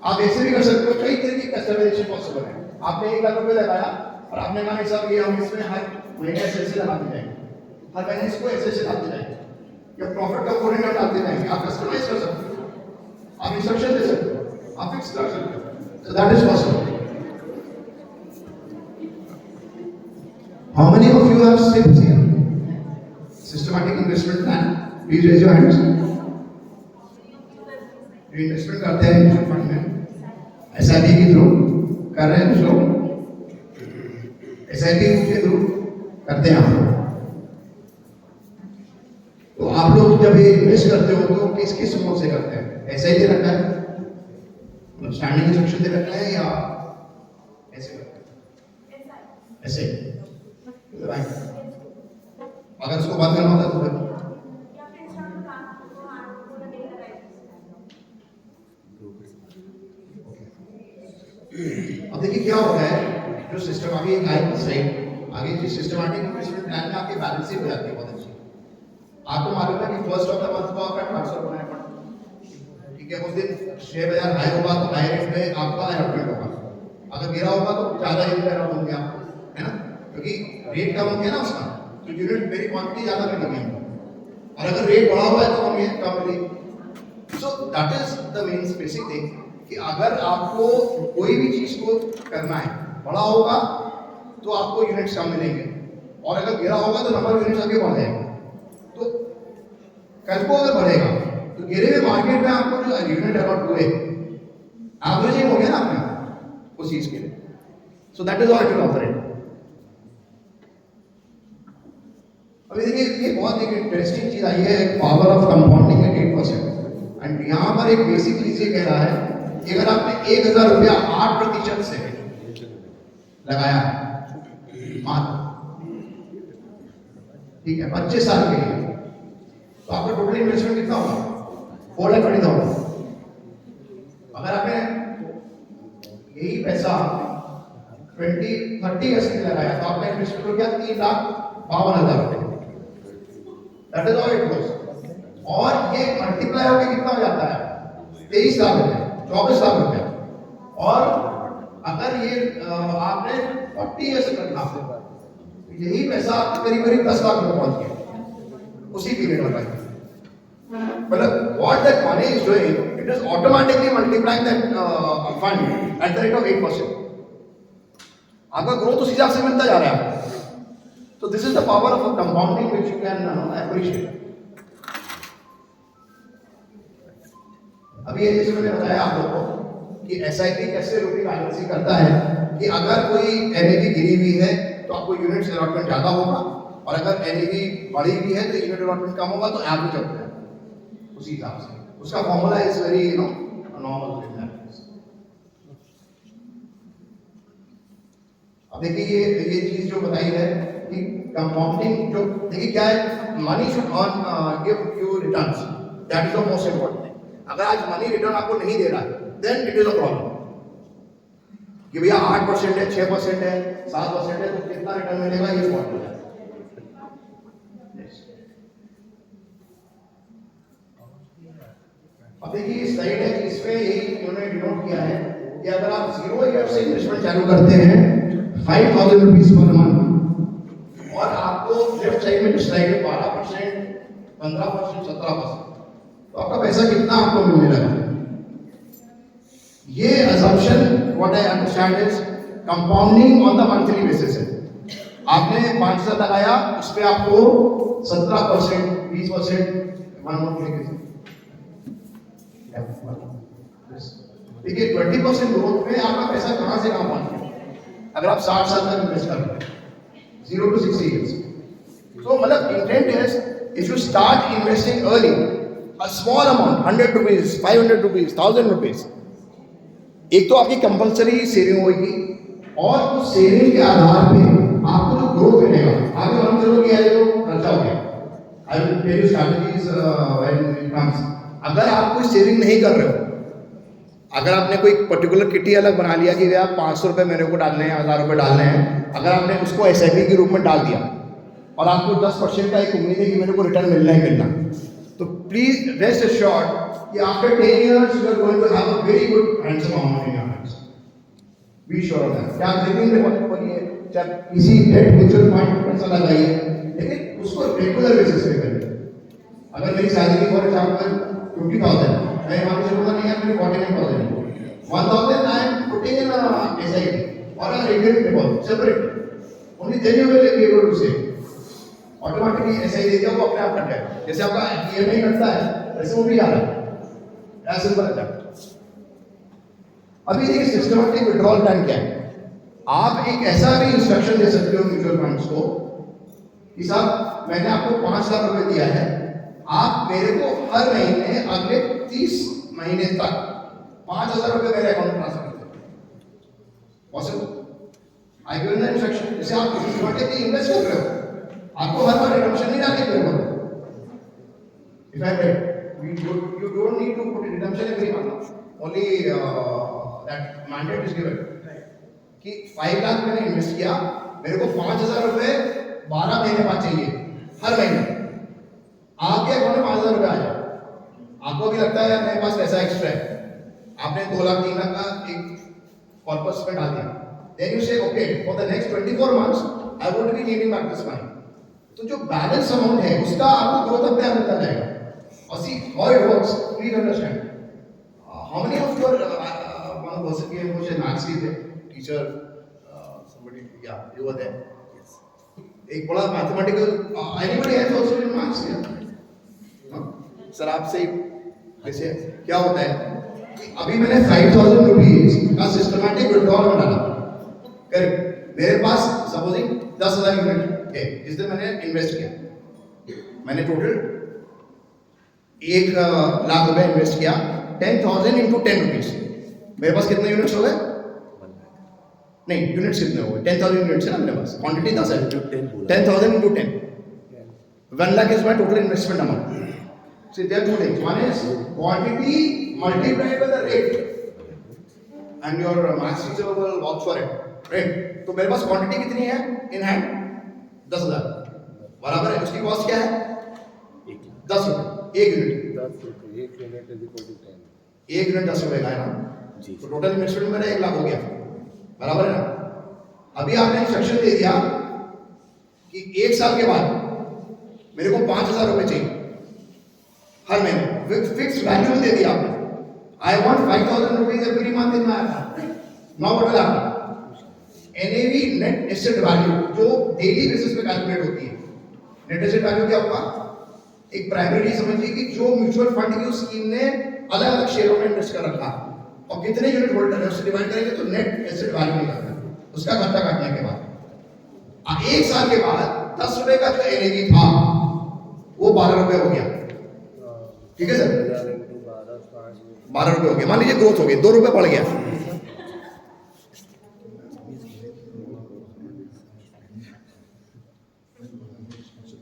आप ऐसे भी कर सकते हो, कई तरह की कस्टमाइजेशन पॉसिबल है। आपने 1 लाख रुपए लगाया और आपने कहा नहीं साहब ये हम इसमें हर महीने ऐसे लगाते जाएंगे, हर महीने इसको ऐसे लाते जाएंगे, या प्रॉफिट कंपोनेंट आप लाते जाएंगे। आप कस्टमाइज कर सकते हो, आप इंस्ट्रक्शन दे सकते हो, आप फिक्स कर सकते हो, so that is possible. How many of you have steps here? Systematic investment plan. Please raise your hands. जो इन्वेस्टमेंट करते हैं म्यूचुअल फंड में एसआईपी के थ्रू कर रहे हैं कुछ लोग, एसआईपी के थ्रू करते हैं आप लोग। तो आप लोग जब ये इन्वेस्ट करते हो तो किस किस मोड से करते हैं? एसआईपी रखा है, स्टैंडिंग इंस्ट्रक्शन दे रखा है, या ऐसे करते हैं? ऐसे अगर उसको बात करना होता है तो फिर एक आएगी साइड आगे जो सिस्टमैटिक इन्वेस्टमेंट प्लान में आपकी बैलेंस शीट हो जाती है बहुत अच्छी। आपको मालूम है कि फर्स्ट ऑफ द मंथ को आपका ट्रांसफर करना पड़ता, ठीक है। उस दिन शेयर बाजार हाई होगा तो हाई रेट में आपका अलॉटमेंट होगा, अगर गिरा होगा तो ज्यादा यूनिट अलॉट होंगे आपको, है ना, क्योंकि रेट कम हो गया ना उसका, तो यूनिट मेरी क्वांटिटी ज्यादा मिलेगी, और अगर रेट बढ़ा हुआ है तो कम मिलेगी। सो that is the main basic thing कि अगर आपको कोई भी चीज को करना है, बड़ा होगा तो आपको यूनिट्स कम मिलेंगे, और अगर गिरा होगा तो नंबर ऑफ यूनिट्स आगे बढ़ जाएंगे। तो कल को अगर बढ़ेगा तो गिरे हुए मार्केट में आपको जो यूनिट अलॉट हुए एवरेजिंग हो गया ना आपने उस चीज के लिए। So that is all to operate. अभी देखिए ये बहुत एक इंटरेस्टिंग चीज आई है, power of compounding at 8%। And यहाँ पर एक बेसिक चीज ये कह रहा है कि अगर आपने 1000 रुपया 8% से लगाया मात्र, ठीक है, 25 साल के लिए, तो आपका टोटल इन्वेस्टमेंट कितना होगा? 4,20,000। अगर आपने यही पैसा 20-30 ईयर्स के लिए लगाया तो आपका इन्वेस्टमेंट हो गया 3,52,000 रुपए। That is how it goes. और ये मल्टीप्लाई होकर कितना हो जाता है? 23 लाख रुपए, 24 लाख रुपए। और अगर ये आपने 40 ईयर्स करना, यही पैसा आपके करीब करीब 10 लाख में पहुंच गया उसी पीरियड में। मतलब what that money is doing, it is automatically multiplying that fund at the rate of 8%. आपका ग्रोथ उसी हिसाब से मिलता जा रहा है। So this is the power of compounding which you can appreciate. अभी ये जैसे मैंने बताया आप लोगों को कि SIP कैसे रूपी बैलेंसिंग करता है कि अगर कोई NAV गिरी हुई है तो आपको यूनिट्स अलॉटमेंट ज्यादा होगा, और अगर NAV बढ़ी हुई है तो यूनिट अलॉटमेंट कम होगा, तो एवरेज होता है उसी हिसाब से। उसका फॉर्मूला इज वेरी नॉर्मल। अब देखिए ये चीज जो बताई है कि कंपाउंडिंग जो देखिए क्या है, money should earn give you returns, that is the most important thing. अगर आज मनी रिटर्न आपको नहीं दे रहा है then it is a problem कि भैया 8% है, 6% है, 7% है, तो कितना रिटर्न मिलेगा ये इम्पोर्टेंट है। अब देखिए ये स्लाइड है, इसमें यही इन्होंने डिनोट किया है कि अगर आप 0 ईयर से इन्वेस्टमेंट चालू करते हैं 5,000 रुपीज पर मंथ, और आपको लेफ्ट साइड में जो स्लाइड है 12%, 15%, 17%, तो आपका पैसा कितना आपको मिलने लगा? ये assumption what I understand is compounding on the monthly basis है। आपने 5,000 लगाया, उस पे आपको 17%, 20%, देखिए 20% ग्रोथ में आपका पैसा कहां से कहां पहुंच गया अगर आप 60 साल तक इन्वेस्ट कर रहे हैं 0 to 60 years। तो मतलब intent is if you start investing early a small amount, 100 rupees, 500 rupees, 1,000 rupees, एक तो आपकी कंपलसरी सेविंग होगी, और उस सेविंग के आधार पे आपको जो ग्रोथ मिलेगा आगे हम चलोगे या जो खर्चा हो गया। I will tell you strategies when it comes. अगर आप कोई सेविंग नहीं कर रहे हो, अगर आपने कोई पर्टिकुलर किटी अलग बना लिया कि आप 500 रुपये मेरे को डालने हैं, 1,000 रुपये डालने हैं, अगर आपने उसको SIP के रूप में डाल दिया और आपको 10% का एक उम्मीद है कि मेरे को रिटर्न मिलना ही मिलना, तो प्लीज रेस्ट एश्योर्ड कि after 10 years you are going to have a very good handsome amount in your hands. Be sure of that. क्या सेविंग डिपॉजिट करिए, चाहे किसी डेट म्यूचुअल फंड में पैसा लगाइए, लेकिन उसको रेगुलर बेसिस पे करिए। अगर मेरी सैलरी फॉर एग्जांपल 50,000, मैं वहां से बोला नहीं है मेरी 49,000, 1,000 I am putting in a SIP or a regular deposit separate. Only then you will be able to save. Automatically ऐसा ही देगा, वो अपने आप कट जाएगा। जैसे आपका EMI कटता है वैसे वो भी आ रहा है, ऐसा सिंपल है। अभी देखिए सिस्टमैटिक विड्रॉल प्लान क्या है। आप एक ऐसा भी इंस्ट्रक्शन दे सकते हो म्यूचुअल फंड्स को कि साहब मैंने आपको 5 लाख रुपए दिया है, आप मेरे को हर महीने अगले 30 महीने तक 5,000 रुपए मेरे अकाउंट में ट्रांसफर कर दो। Possible? I give the instruction. जैसे आप सिस्टमैटिकली इन्वेस्ट कर रहे हो, आपको हर बार रिडम्पशन नहीं डालनी पड़ेगा। If I read, you don't need to put redemption every month. Only that mandate is given. कि 5 लाख मैंने इन्वेस्ट किया, मेरे को 5,000 रुपए 12 महीने बाद चाहिए, हर महीने आपके अकाउंट में 5,000 रुपए आ जाए। आपको भी लगता है यार मेरे पास पैसा एक्स्ट्रा है, आपने 2 लाख 3 लाख का एक कॉर्पस में डाल दिया, then you say okay for the next 24 months I would be needing back this money. तो जो बैलेंस अमाउंट है उसका आपको ग्रोथ अपने आप मिलता जाएगा। और see how it works, please understand. How many of your one person के मुझे मैथ्स की थे टीचर, somebody या यू वर देयर, एक बड़ा mathematical anybody has also in maths here sir. आपसे वैसे क्या होता है कि अभी मैंने 5,000 रुपीज का सिस्टमैटिक विड्रॉल में डाला, करेक्ट, मेरे पास सपोजिंग 10,000 यूनिट है जिसमें मैंने इन्वेस्ट किया, मैंने टोटल 1 लाख रुपए इन्वेस्ट किया, 10,000 इंटू 10 रुपीज, मेरे पास कितने यूनिट्स हो गए? नहीं, यूनिट्स कितने हो गए? 10,000 यूनिट्स है ना मेरे पास, क्वांटिटी 10 है, 10,000 into 10, 1 lakh is my total investment amount. So there are 2 things. One is quantity multiplied by the rate, and your maths teacher will vouch for it, right? तो मेरे पास क्वांटिटी कितनी है इन हैंड? 10,000 बराबर है, उसकी कॉस्ट क्या है? 10 रुपए 1 यूनिट। 10 रुपये 1 unit is equal to 10। 1 unit 10 रुपए का है ना, तो टोटल इन्वेस्टमेंट मेरा 1 लाख हो गया, बराबर है ना। अभी आपने इंस्ट्रक्शन दे दिया कि 1 साल के बाद मेरे को 5,000 रुपए चाहिए हर महीने, फिक्स वैल्यू दे दिया आपने। I want 5,000 rupees every month in my account. Now what will happen? NAV net asset value जो डेली बेसिस पे कैलकुलेट होती है, नेट एसेट वैल्यू क्या होगा? एक प्राइमरी समझिए कि जो म्यूचुअल फंड की उस स्कीम ने अलग अलग शेयरों में इन्वेस्ट कर रखा और कितने यूनिट होल्डर है उससे डिवाइड करेंगे तो नेट एसेट वैल्यू निकलता है, उसका घाटा काटने के बाद 1 साल के बाद 10 रुपए का जो एनएवी था वो 12 रुपए हो गया, ठीक है सर? 12 रुपए हो गया, मान लीजिए ग्रोथ हो गई, 2 रुपए बढ़ गया,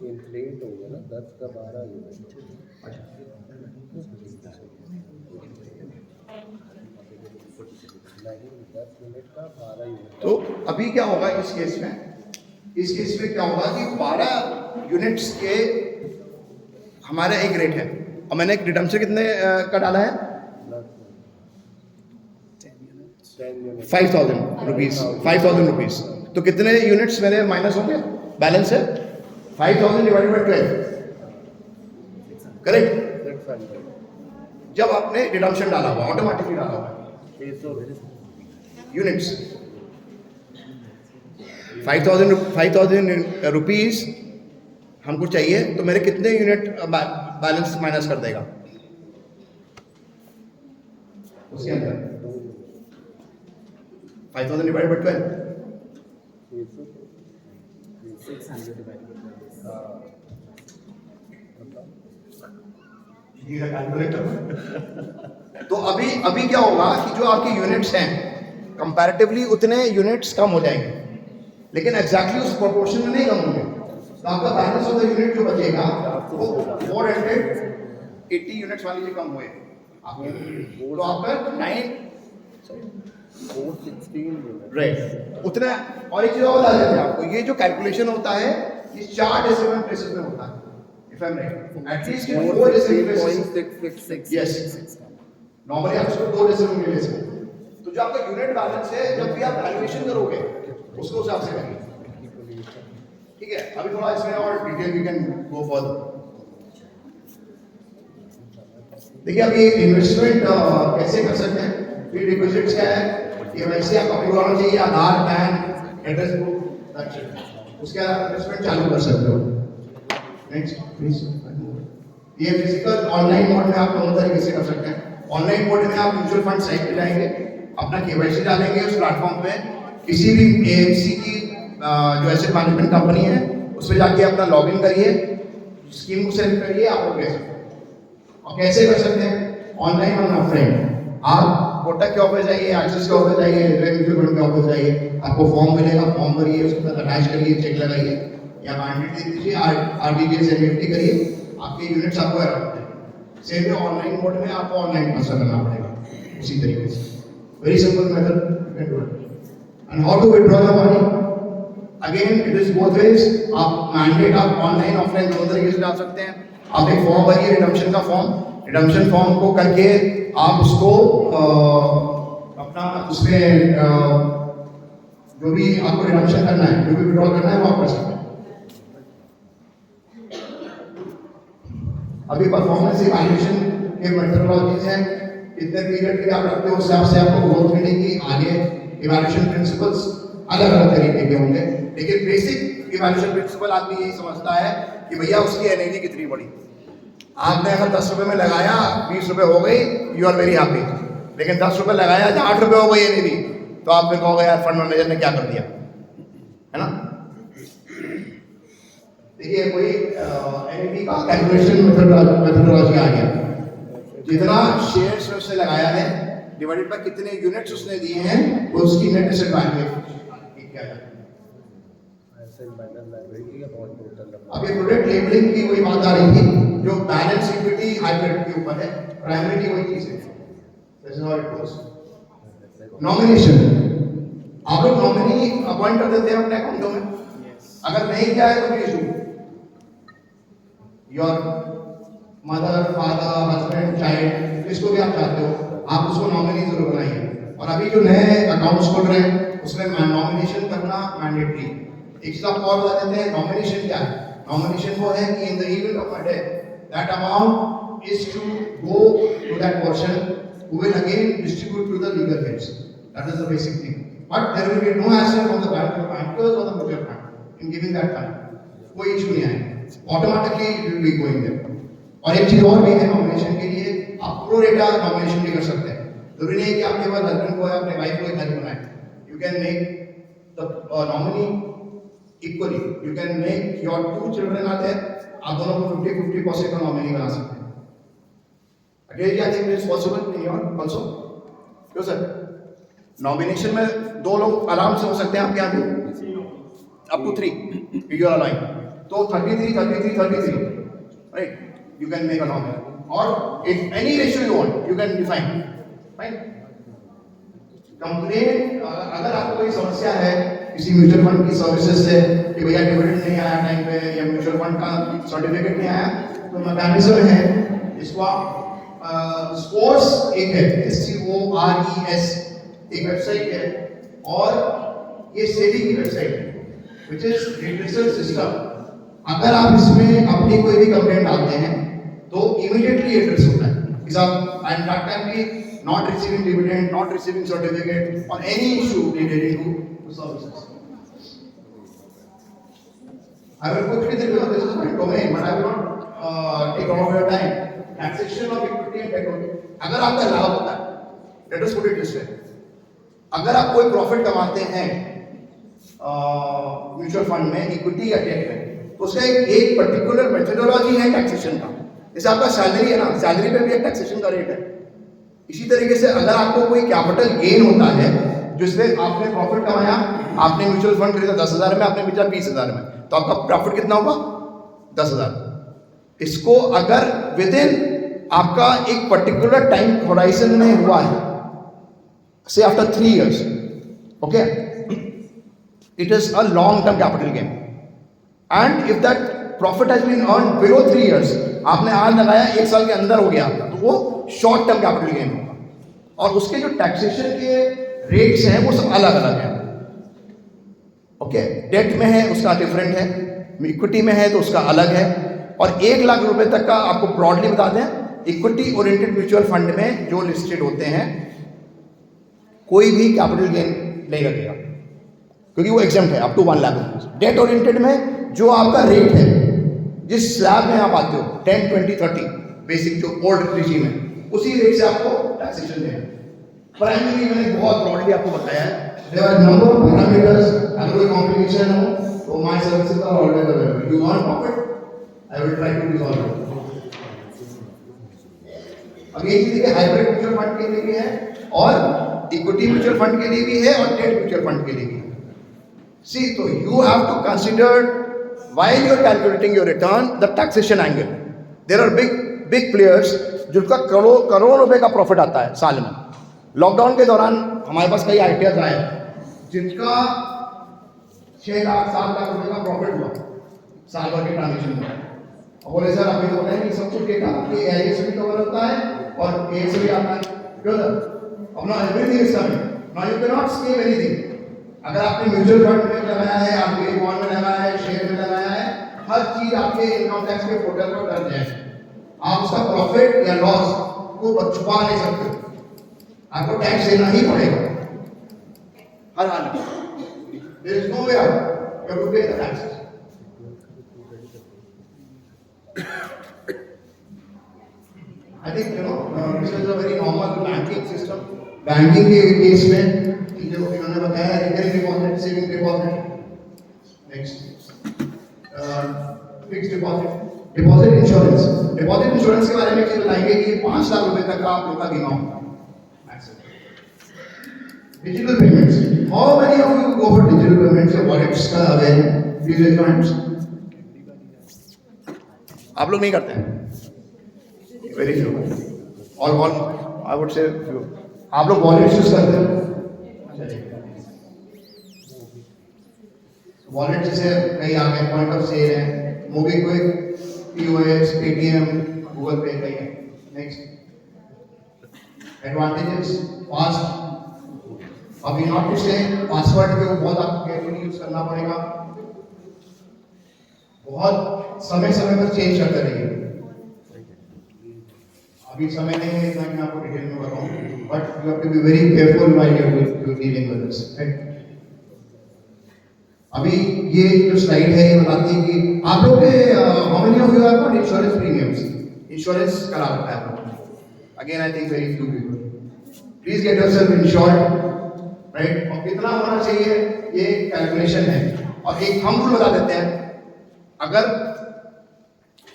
इन्फ्लेट हो गया ना 10 का 12 यूनिट। नहीं 10 यूनिट का 12 यूनिट। तो अभी क्या होगा इस केस में? इस केस में क्या होगा कि 12 यूनिट्स के हमारा एक रेट है और मैंने एक रिडम्पशन कितने का डाला है? 5,000 रुपीज, 5,000 रुपीज। तो कितने यूनिट्स मेरे माइनस होंगे? बैलेंस है 5,000 डिवाइडेड बाय 12, करेक्ट? जब आपने रिडम्पशन डाला हुआ, ऑटोमेटिकली डाला हुआ यूनिट्स 5,000 रुपीज हमको चाहिए, तो मेरे कितने यूनिट बैलेंस माइनस कर देगा उसके अंदर? 5,000 डिवाइडेड बाय 12, 600 divided by 12। तो अभी क्या होगा कि जो आपके यूनिट्स हैं कंपैरेटिवली उतने यूनिट्स कम हो जाएंगे, लेकिन एग्जैक्टली उस प्रोपोर्शन में नहीं कम होंगे। तो आपका बैलेंस ऑफ द यूनिट जो बचेगा वो 480 यूनिट्स मान लीजिए कम हुए आपके, तो आपका 416 यूनिट राइट उतना। और एक चीज और बता देते हैं आपको, ये जो कैलकुलेशन होता है ये 4 डेसिमल प्लेसेस में होता है, if I am right, at least 4 decimal places. 4.666 yes, normally आप इसको 2 डेसिमल में ले सकते हैं। तो जो आपका यूनिट बैलेंस है जब भी आप वैल्यूएशन करोगे उसको हिसाब से करिए, ठीक है? अभी थोड़ा इसमें और detail we can go further. देखिए अभी इन्वेस्टमेंट कैसे कर सकते हैं, प्री रिक्विजिट्स क्या है? केवाईसी आपका पूरा होना चाहिए, Aadhaar, PAN, address proof, that's it. उसके बाद इन्वेस्टमेंट चालू कर सकते हो। Next please. ये फिजिकल ऑनलाइन मोड में आप दोनों तरीके से कर सकते हैं। ऑनलाइन मोड में आप म्यूचुअल फंड साइट पे जाएंगे, अपना केवाईसी डालेंगे उस प्लेटफॉर्म पे, किसी भी एएमसी की जो एसेट मैनेजमेंट कंपनी है उस पर जाके अपना लॉगिन करिए, स्कीम को सेलेक्ट करिए, आप लोग कैसे और कैसे कर सकते हैं? ऑनलाइन और ऑफलाइन। आप कोटक के ऑफिस जाइए, एक्सिस के ऑफिस जाइए, म्यूचुअल फंड के ऑफिस जाइए, आपको फॉर्म मिलेगा, फॉर्म भरिए, उसके बाद अटैच करिए, चेक लगाइए या मैंडेट दे दीजिए, आरटीजीएस एनईएफटी करिए, आपके यूनिट्स आपको अराउंड है। सेम वे ऑनलाइन मोड में आपको ऑनलाइन ट्रांसफर करना पड़ेगा उसी तरीके से। Very simple method, you can do it. And how to withdraw the money? Again, it is both ways. आप मैंडेट आप ऑनलाइन ऑफलाइन दोनों तरीके से डाल सकते हैं. आप एक फॉर्म भरिए रिडम्पशन का फॉर्म, रिडम्पशन फॉर्म को करके आप उसको अपना उसमें जो भी आपको रिडम्पशन करना है, जो भी विड्रॉ करना है वो आप कर सकते हैं. अभी परफॉर्मेंस इवैल्यूएशन के मेथोडोलॉजीज हैं, कितने पीरियड के लिए आप रखते हो उस हिसाब से आपको ग्रोथ मिलेगी. आगे इवैल्यूएशन प्रिंसिपल्स अलग अलग तरीके के होंगे, लेकिन बेसिक इवैल्यूएशन प्रिंसिपल आदमी यही समझता है कि भैया उसकी एनएवी कितनी बड़ी. आपने अगर 10 रुपए में लगाया 20 रुपए हो गई, यू आर वेरी हैप्पी. लेकिन 10 रुपए लगाया 8 रुपए हो गई एनएवी, तो आप फिर कहोगे यार फंड मैनेजर ने क्या कर दिया, है ना. देखिए कोई एनएवी का कैलकुलेशन मेथोडोलॉजी आ गया. जितना शेयर्स में उसने लगाया है डिवाइडेड बाय कितने यूनिट्स उसने दिए हैं, वो उसकी नेट एसेट वैल्यू किया जाता है. एसेट माइनस लायबिलिटी का बहुत टोटल. अब ये प्रोडक्ट लेबलिंग की वही बात आ रही थी जो बैलेंस इक्विटी हाइब्रिड के ऊपर है. प्राइमरी की वही चीज है. This is how it goes. Nomination, आप लोग नॉमिनी अपॉइंट कर देते हैं अपने अकाउंटों में. अगर नहीं किया है तो please do. Your mother, father, husband, child, जिसको भी आप चाहते हो, आप उसको नॉमिनी जरूर बनाइए. और अभी जो नए अकाउंट्स खोल रहे हैं उसमें नॉमिनेशन करना मैंडेटरी. एक चीज आपको और बता देते हैं, नॉमिनेशन क्या है. नॉमिनेशन वो है कि in the event of a death that amount is to go to that person who will again distribute to the legal heads. That is the basic thing. But there will be no hassle from the bankers or the mutual fund in giving that fund. कोई issue नहीं आएगा. Automatically it will be going there. और एक चीज और भी है nomination के लिए, आप प्रो रेटा नॉमिनेशन भी कर सकते हैं. जरूरी नहीं है कि आप केवल हस्बैंड को या अपने वाइफ को ही घर बनाए. You can make the nominee equally. You can make your 2 children are there. आप दोनों को 50-50% का नॉमिनी बना सकते हैं. Really, I think it is possible in your also. क्यों सर? नॉमिनेशन में 2 लोग आराम से हो सकते हैं आपके यहाँ भी. Up to 3 if you are aligned. तो 33, right? You can make a nominee. Or if any ratio you want, you can define. Fine. Complain अगर आपको कोई समस्या है किसी म्यूचुअल फंड की सर्विसेज से कि भैया डिविडेंड नहीं आया टाइम पे या म्यूचुअल फंड का सर्टिफिकेट नहीं आया, तो मैकेनिज्म है इसको आप स्कोर्स एक है, SCORES एक वेबसाइट है, और ये सेबी की वेबसाइट है विच इज रिड्रेसल सिस्टम. अगर आप इसमें अपनी कोई भी कंप्लेंट डालते हैं तो इमीडिएटली एड्रेस होता है कि साहब and that can be not receiving dividend, not receiving certificate और any issue related to services. I will quickly tell you this is my domain, but I will not take all of your time. Taxation of equity and equity. अगर आपका लाभ होता है, let us put it this way, अगर आप कोई profit कमाते हैं म्यूचुअल फंड में, इक्विटी या डेट में, तो उसका एक पर्टिकुलर मेथोडोलॉजी है टैक्सेशन का. जैसे आपका सैलरी है ना, सैलरी पे भी एक टैक्सेशन का रेट है. इसी तरीके से अगर आपको कोई कैपिटल गेन होता है जिसमें आपने प्रॉफिट कमाया, आपने म्यूचुअल फंड खरीदा 10,000 में, आपने बेचा 20,000 में, तो आपका प्रॉफिट कितना होगा 10,000. इसको अगर विद इन आपका एक पर्टिकुलर टाइम होराइजन में हुआ है, say after 3 years, okay, it is a long term capital gain. And if that profit has been earn below 3 years, आपने आज लगाया 1 साल के अंदर हो गया, तो वो शॉर्ट टर्म कैपिटल गेन होगा. और उसके जो टैक्सेशन के रेट्स हैं वो सब अलग अलग हैं. ओके, डेट में है उसका डिफरेंट है, इक्विटी में है तो उसका अलग है. और 1 लाख रुपए तक का आपको ब्रॉडली बता दें, इक्विटी ओरिएंटेड म्यूचुअल फंड में जो लिस्टेड होते हैं कोई भी कैपिटल गेन नहीं रखेगा क्योंकि वो एग्जम्प्ट है up to 1 lakh rupees. Debt oriented में जो आपका रेट है, जिस स्लैब में आप आते हो 10, 20, 30 बेसिक जो ओल्ड रिजीम है, उसी रेट से आपको टैक्सेशन देना. प्राइमरी मैंने बहुत ब्रॉडली आपको बताया है. There are number of parameters. अगर कोई कॉम्प्लिकेशन हो तो my services are always available. You want profit, I will try to resolve it. अब ये चीज़ हाइब्रिड म्यूचुअल फंड के लिए भी है और इक्विटी म्यूचुअल फंड के लिए भी है और डेट म्यूचुअल फंड के लिए भी है. सी, तो you have to consider while you are calculating your return the taxation angle. There are big players जिनका करोड़ रुपए का प्रॉफिट आता है साल में. लॉकडाउन के दौरान हमारे पास कई आइडियाज आए जिनका 6 लाख 7 लाख रुपए का प्रॉफिट हुआ साल भर के ट्रांजेक्शन में, और बोले सर अभी तो बताया कि सब कुछ डेटा ये एआईए से भी कवर होता है और ए से भी आता है, क्यों सर? अपना everything is coming, now you can not escape anything. अगर आपने म्यूचुअल फंड में लगाया है, आपके बॉन्ड में लगाया है, शेयर में लगाया है, हर चीज आपके इनकम टैक्स के पोर्टल पर दर्ज है। आप उसका प्रॉफिट या लॉस को छुपा नहीं सकते, आपको टैक्स देना ही पड़ेगा हर हाल में। There is no way out, you have to pay the taxes. I think this is a very normal banking system. Banking के केस में जो इन्होंने बताया recurring deposit, saving deposit, next fixed deposit, deposit insurance. Deposit insurance के बारे में क्या बताएंगे कि 5 लाख रुपए तक का आप लोग का बीमा होगा। Digital payments, how many of you go for digital payments या वॉलेट्स का aware? Please raise your hands. आप लोग नहीं करते हैं? Very few, all I would say few. आप लोग वॉलेट यूज करते हो? वॉलेट जैसे कहीं आ गए, पॉइंट ऑफ सेल है, मोबीक्विक, पीओएस, पेटीएम, गूगल पे कहीं है। Next advantages, fast. अभी नॉट टू से पासवर्ड पे बहुत आपको केयरफुली यूज करना पड़ेगा, बहुत समय समय पर चेंज करते रहिए। अभी समय नहीं है इतना कि मैं आपको डिटेल में बताऊं, but you have to be very careful while you are dealing with this, right? अभी ये जो स्लाइड है ये बताती है कि आप लोग के how many of you have got insurance premiums? Insurance करा रखा है आप लोगों ने? Again I think very few people. Please get yourself insured, right? और कितना होना चाहिए ये कैलकुलेशन है, और एक हम रूल बता देते हैं। अगर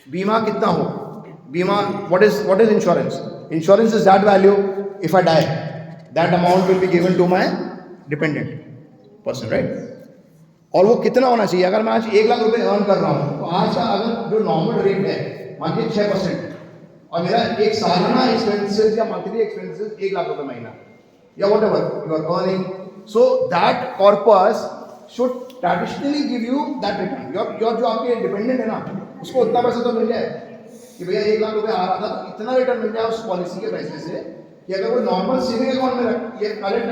बीमा कितना हो, बीमा what is insurance? Insurance is that value if I die, that amount will be given to my dependent person, right? और वो कितना होना चाहिए? अगर मैं आज 1 लाख रुपए अर्न कर रहा हूँ, तो आज का अगर जो नॉर्मल रेट है मानिए 6%, और मेरा एक सालाना एक्सपेंसेस या मंथली एक्सपेंसेस 1 लाख रुपए महीना या what you are earning, so that corpus should traditionally give you that return. Your जो आपके डिपेंडेंट है ना, उसको उतना पैसा तो मिल जाए कि भैया 1 लाख रुपए आ रहा था तो इतना रिटर्न मिल जाए उस पॉलिसी के पैसे से, कि अगर वो नॉर्मल सेविंग अकाउंट में रख ये करंट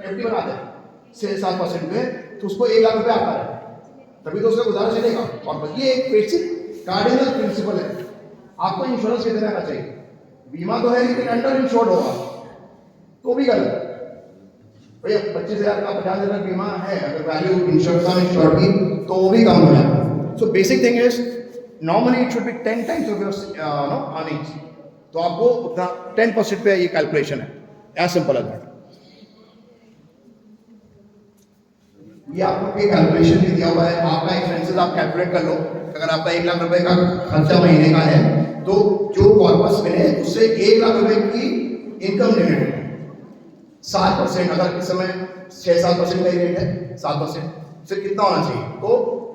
एफडी बना दे 6-7% में, तो उसको 1 लाख रुपए आता है, तभी तो उसका गुजारा चलेगा। और ये एक बेसिक कार्डिनल प्रिंसिपल है। आपको इंश्योरेंस कितने का चाहिए? बीमा तो है लेकिन अंडर इंश्योर्ड होगा तो भी गलत। भैया 25,000 का 50,000 बीमा है, अगर वैल्यू इंश्योर्ड की तो वो भी कम हो जाता है। So basic thing is normally it should be 10 times of your earnings, तो आपको उतना 10% पे ये कैलकुलेशन है, एज सिंपल एज दैट। ये आपको पे कैलकुलेशन भी दिया हुआ है, आपका एक्सपेंसेस आप कैलकुलेट कर लो। अगर आपका 1 लाख रुपए का खर्चा महीने का है, तो जो कॉर्पस मिले उससे 1 लाख रुपए की इनकम लिमिट है 7%। अगर इस समय 6-7% का ही रेट है, 7% से कितना होना चाहिए? तो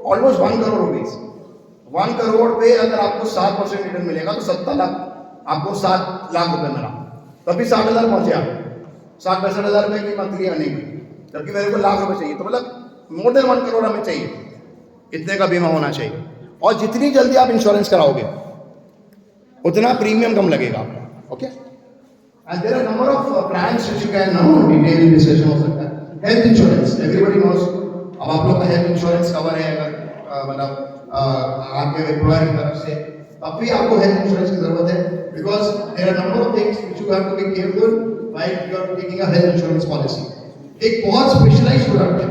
ऑलमोस्ट 1 करोड़ रुपीज। 1 करोड़ पे अगर आपको 7% रिटर्न मिलेगा तो 70 लाख, आपको 7 लाख रुपए मिला, तभी 60,000 पहुंचे आप। 60-65,000 रुपए की मंथली अर्निंग हुई, जबकि मेरे को लाख रुपए चाहिए, तो मतलब मोर देन 1 करोड़ हमें चाहिए, इतने का बीमा होना चाहिए। और जितनी जल्दी आप इंश्योरेंस कराओगे उतना प्रीमियम कम लगेगा आपका, okay? And there are number of plans which you can know, detail discussion हो सकता है। Health insurance, everybody knows. अब आप लोग का हेल्थ इंश्योरेंस कवर है, अगर मतलब आपके एम्प्लॉयर की तरफ से, तब भी आपको हेल्थ इंश्योरेंस की जरूरत है, because there are number of things which you have to be careful while you are taking a health insurance policy. एक बहुत स्पेशलाइज्ड प्रोडक्ट है,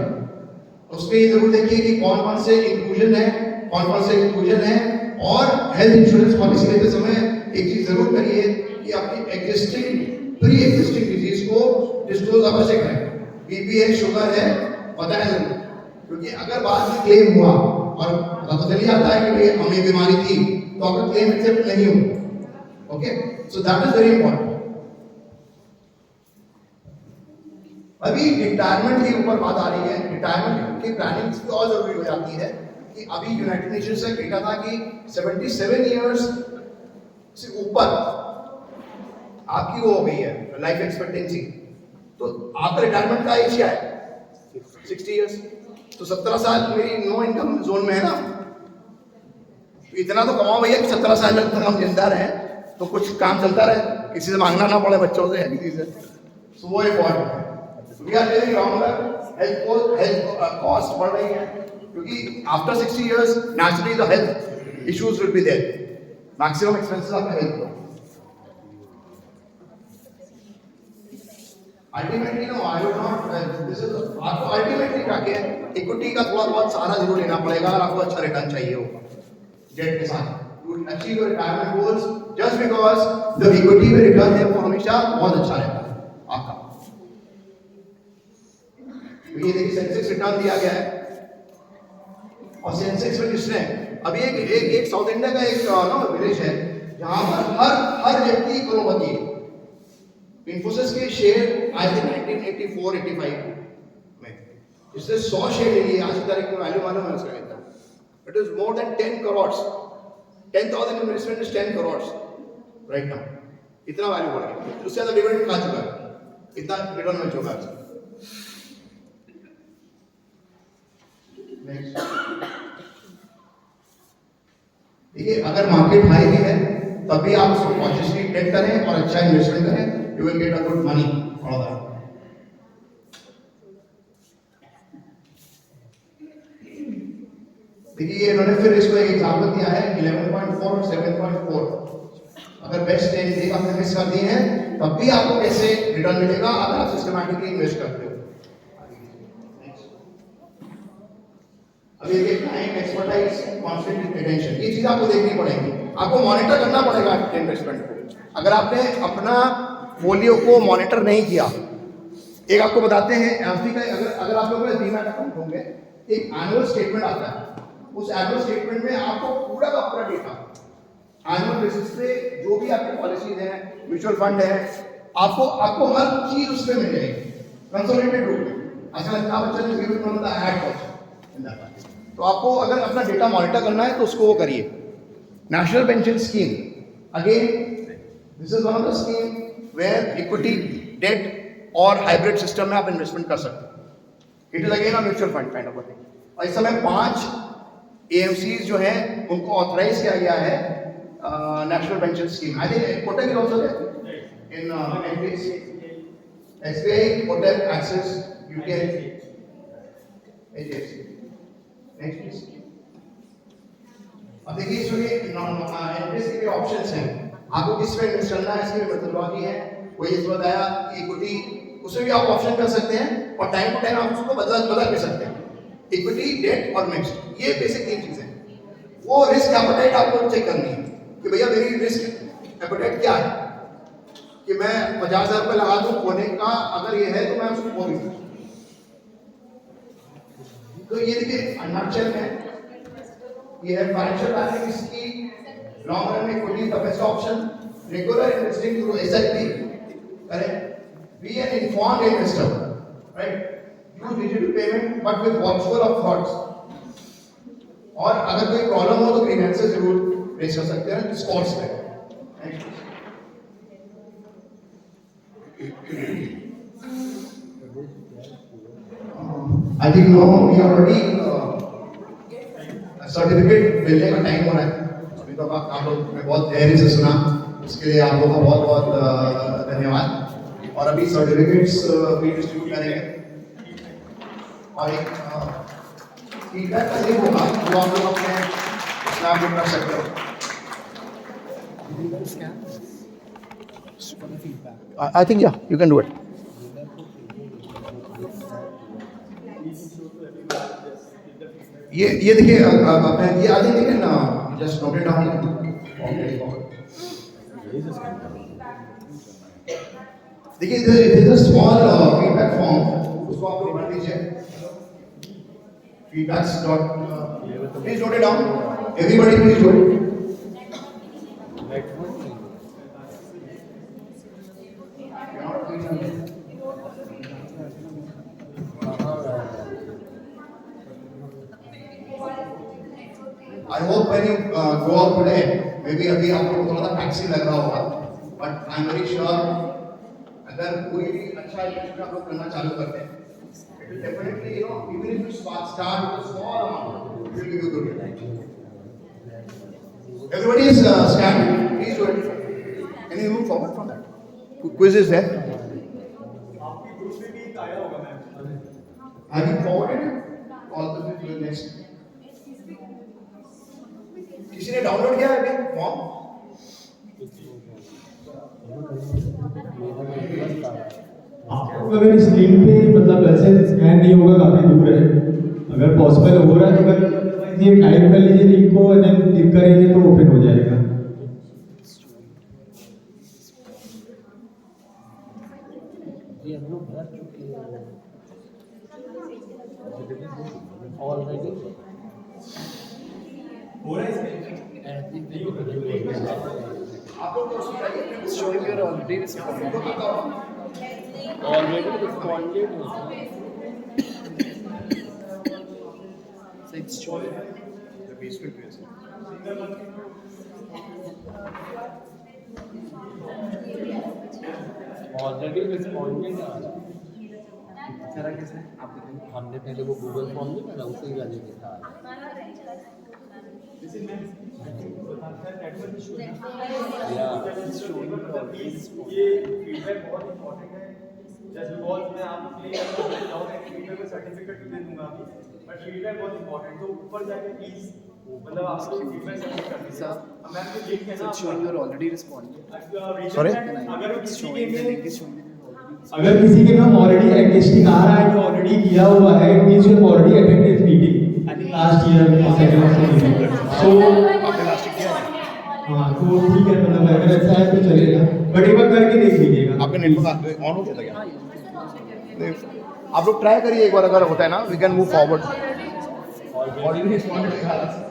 उसमें ये जरूर देखिए कि कौन कौन से इंक्लूजन है, कौन कौन से एक्सक्लूजन है। और हेल्थ इंश्योरेंस पॉलिसी लेते समय एक चीज जरूर करिए कि अपनी प्री एग्जिस्टिंग डिजीज को डिस्क्लोज अवश्य करें। बीपी है, शुगर है, बताएं जरूर, क्योंकि अगर बाद में क्लेम हुआ और पता तो चली जाता है कि हमें बीमारी थी, तो आपका क्लेम एक्सेप्ट नहीं हो, okay? So that is very important. अभी रिटायरमेंट के ऊपर बात आ रही है। रिटायरमेंट की प्लानिंग भी और जरूरी हो जाती है कि अभी यूनाइटेड नेशंस से डेटा था कि 77 इयर्स से ऊपर आपकी वो हो गई है लाइफ एक्सपेक्टेंसी, तो आपका रिटायरमेंट का एज क्या है? 60 years. तो 17 साल मेरी नो इनकम जोन में है ना, तो इतना तो कमाओ भैया कि 17 साल तक हम जिंदा रहे, तो कुछ काम चलता रहे, किसी से मांगना ना पड़े, बच्चों से या किसी से। तो वो इम्पोर्टेंट है। We are living longer, health cost बढ़ रही है, क्योंकि after 60 years naturally the health issues will be there, maximum expenses आपका हेल्थ को। Ultimately no I would not, this is आपको अल्टीमेटली क्या है, इक्विटी का थोड़ा बहुत सहारा जरूर लेना पड़ेगा अगर आपको अच्छा रिटर्न चाहिए होगा डेट के साथ। You will achieve your retirement goals just because the equity में रिटर्न है वो हमेशा बहुत अच्छा रहता है आपका। तो ये देखिए सेंसेक्स रिटर्न दिया गया है, और सेंसेक्स में किसने अभी एक साउथ इंडिया का एक विलेज है जहां पर हर व्यक्ति करोड़पति है। इन्फोसिस के शेयर आए थे 1984-85 में, इससे 100 शेयर ले लिए, आज की तारीख में वैल्यू मालूम है उसका कितना, it is more than 10 crore. 10,000 investment is 10 crore right now, इतना वैल्यू बढ़ गया, उससे ज्यादा डिविडेंड खा चुका है, इतना रिटर्न मिल चुका है। नेक्स्ट देखिए, अगर मार्केट हाई भी है तब भी आप उसको कॉन्शियसली ट्रेड करें और अच्छा इन्वेस्टमेंट करें, you will get a good money out of that. देखिए ये इन्होंने फिर इसको एक एग्जांपल दिया है 11.4 और 7.4। अगर बेस्ट 10 एक आपने मिस कर दिए हैं तब भी आपको कैसे रिटर्न मिलेगा अगर आप सिस्टमैटिकली इन्वेस्ट करते हो। अब ये टाइम, एक्सपर्टाइज, कॉन्फ्लिक्ट अटेंशन, ये चीज आपको देखनी पड़ेगी, आपको मॉनिटर करना पड़ेगा इन्वेस्टमेंट को। अगर आपने अपना पोर्टफोलियो को मॉनिटर नहीं किया, एक आपको बताते हैं एफडी का, अगर आप लोगों के डीमैट अकाउंट होंगे, एक एनुअल स्टेटमेंट आता है, उस एनुअल स्टेटमेंट में आपको पूरा का पूरा डेटा एनुअल बेसिस पे जो भी आपकी पॉलिसीज हैं, म्यूचुअल फंड है, आपको हर चीज उसमें मिल जाएगी कंसोलिडेटेड रूप में। अच्छा Amitabh Bachchan is given from the ad also in that. तो आपको अगर अपना डेटा मॉनिटर करना है तो उसको वो करिए। National pension scheme, again this is one of the scheme where equity, debt और hybrid system में आप इन्वेस्टमेंट कर सकते हैं। It is again a mutual fund kind of a thing। और इस समय 5 AMCs जो हैं उनको ऑथराइज किया गया है national pension scheme. I think Kotak is also there in NPS, SBI, Kotak, Axis, UTI, HDFC। Next please. अब देखिए इसमें NPS के ऑप्शंस हैं, आपको किस पे इन्वेस्ट करना है इसकी मेथोडोलॉजी है, वही इस बताया। इक्विटी, उसमें भी आप ऑप्शन कर सकते हैं और टाइम टू टाइम आप उसको बदल भी सकते हैं। इक्विटी, डेट और मिक्स्ड, ये बेसिक 3 चीजें हैं। वो रिस्क एपेटाइट आपको चेक करनी है कि भैया मेरी रिस्क एपेटाइट क्या है, कि मैं 50,000 रुपये लगा दूं खोने का, अगर ये है तो मैं उसको खो भी सकूं। तो ये देखिए नटशेल में ये है फाइनेंशियल प्लानिंग, इसकी लॉन्ग रन में equity the best option, regular investing through SIP करें, be an informed investor, right, use digital payment but with watchful of frauds, और अगर कोई प्रॉब्लम हो तो ग्रीवेंसेस जरूर रेज कर सकते हैं स्पॉट्स पे। I think no we already certificate मिलने का टाइम हो रहा है। अभी तो आप लोग ने बहुत धैर्य से सुना, इसके लिए आप लोगों का बहुत बहुत धन्यवाद। और अभी सर्टिफिकेट्स भी डिस्ट्रीब्यूट करेंगे और एक फीडबैक का लिंक होगा जो आप लोग अपने स्नैपडील कर सकते हो। I think yeah, you can do it. ये देखिए आपने ये आई थिंक ना जस्ट नोट इट डाउन। देखिए it is a small feedback form, उसको आप लोग भर दीजिए। feedbacks dot please note it down, everybody please do it. I hope when you go out today, maybe अभी आपको थोड़ा सा टैक्सी लग रहा होगा, but I'm very sure अगर कोई भी अच्छा इन्वेस्टमेंट आप लोग करना चालू करते हैं, will definitely, even if you start with a small amount, it will give you good return. Everybody is standing. Please do it. Can you move forward from that? Quiz is there. Have you forwarded it? All the way to the next. किसी ने download किया है अभी form? आपको अगर इस link पे मतलब ऐसे स्कैन नहीं होगा, काफी दूर है, अगर पॉसिबल हो रहा है तो अगर ये टाइप कर लीजिए लिंक को और देन क्लिक करेंगे तो ओपन हो जाएगा। ये हम लोग भर चुके हैं already. Showing you're already responded. Already responded. So it's showing. The basement quiz. Already responded आ रहा है। चला कैसे आप बताइए। हमने पहले वो गूगल फॉर्म नहीं भरा, उसी वाले के था। या It's showing you're already responded. ये फीडबैक बहुत इंपॉर्टेंट है। जस्ट बिकॉज मैं आपको क्लियर फीडबैक में सर्टिफिकेट दे दूंगा अभी, बट फीडबैक बहुत इंपॉर्टेंट, तो ऊपर जाके प्लीज मतलब आपको फीडबैक सबमिट कर दीजिए। Sir, मैं आपको लिंक है So ना, it's showing you're already responded. Sorry? अगर It's किसी showing के the में link is showing that you're already. अगर किसी के नाम ऑलरेडी एग्जिस्टिंग आ रहा है कि ऑलरेडी किया हुआ है, it means you have already attended this meeting I think last year और सेकंड ऑफ सो आपने लास्ट किया है? हाँ तो ठीक है, मतलब अगर ऐसा है तो चलेगा, बट एक बार करके देख लीजिएगा। आपका नेटवर्क ऑन हो गया था क्या? नहीं, आप लोग ट्राई करिए एक बार, अगर होता है ना we can move forward. Already responded दिखा रहा है।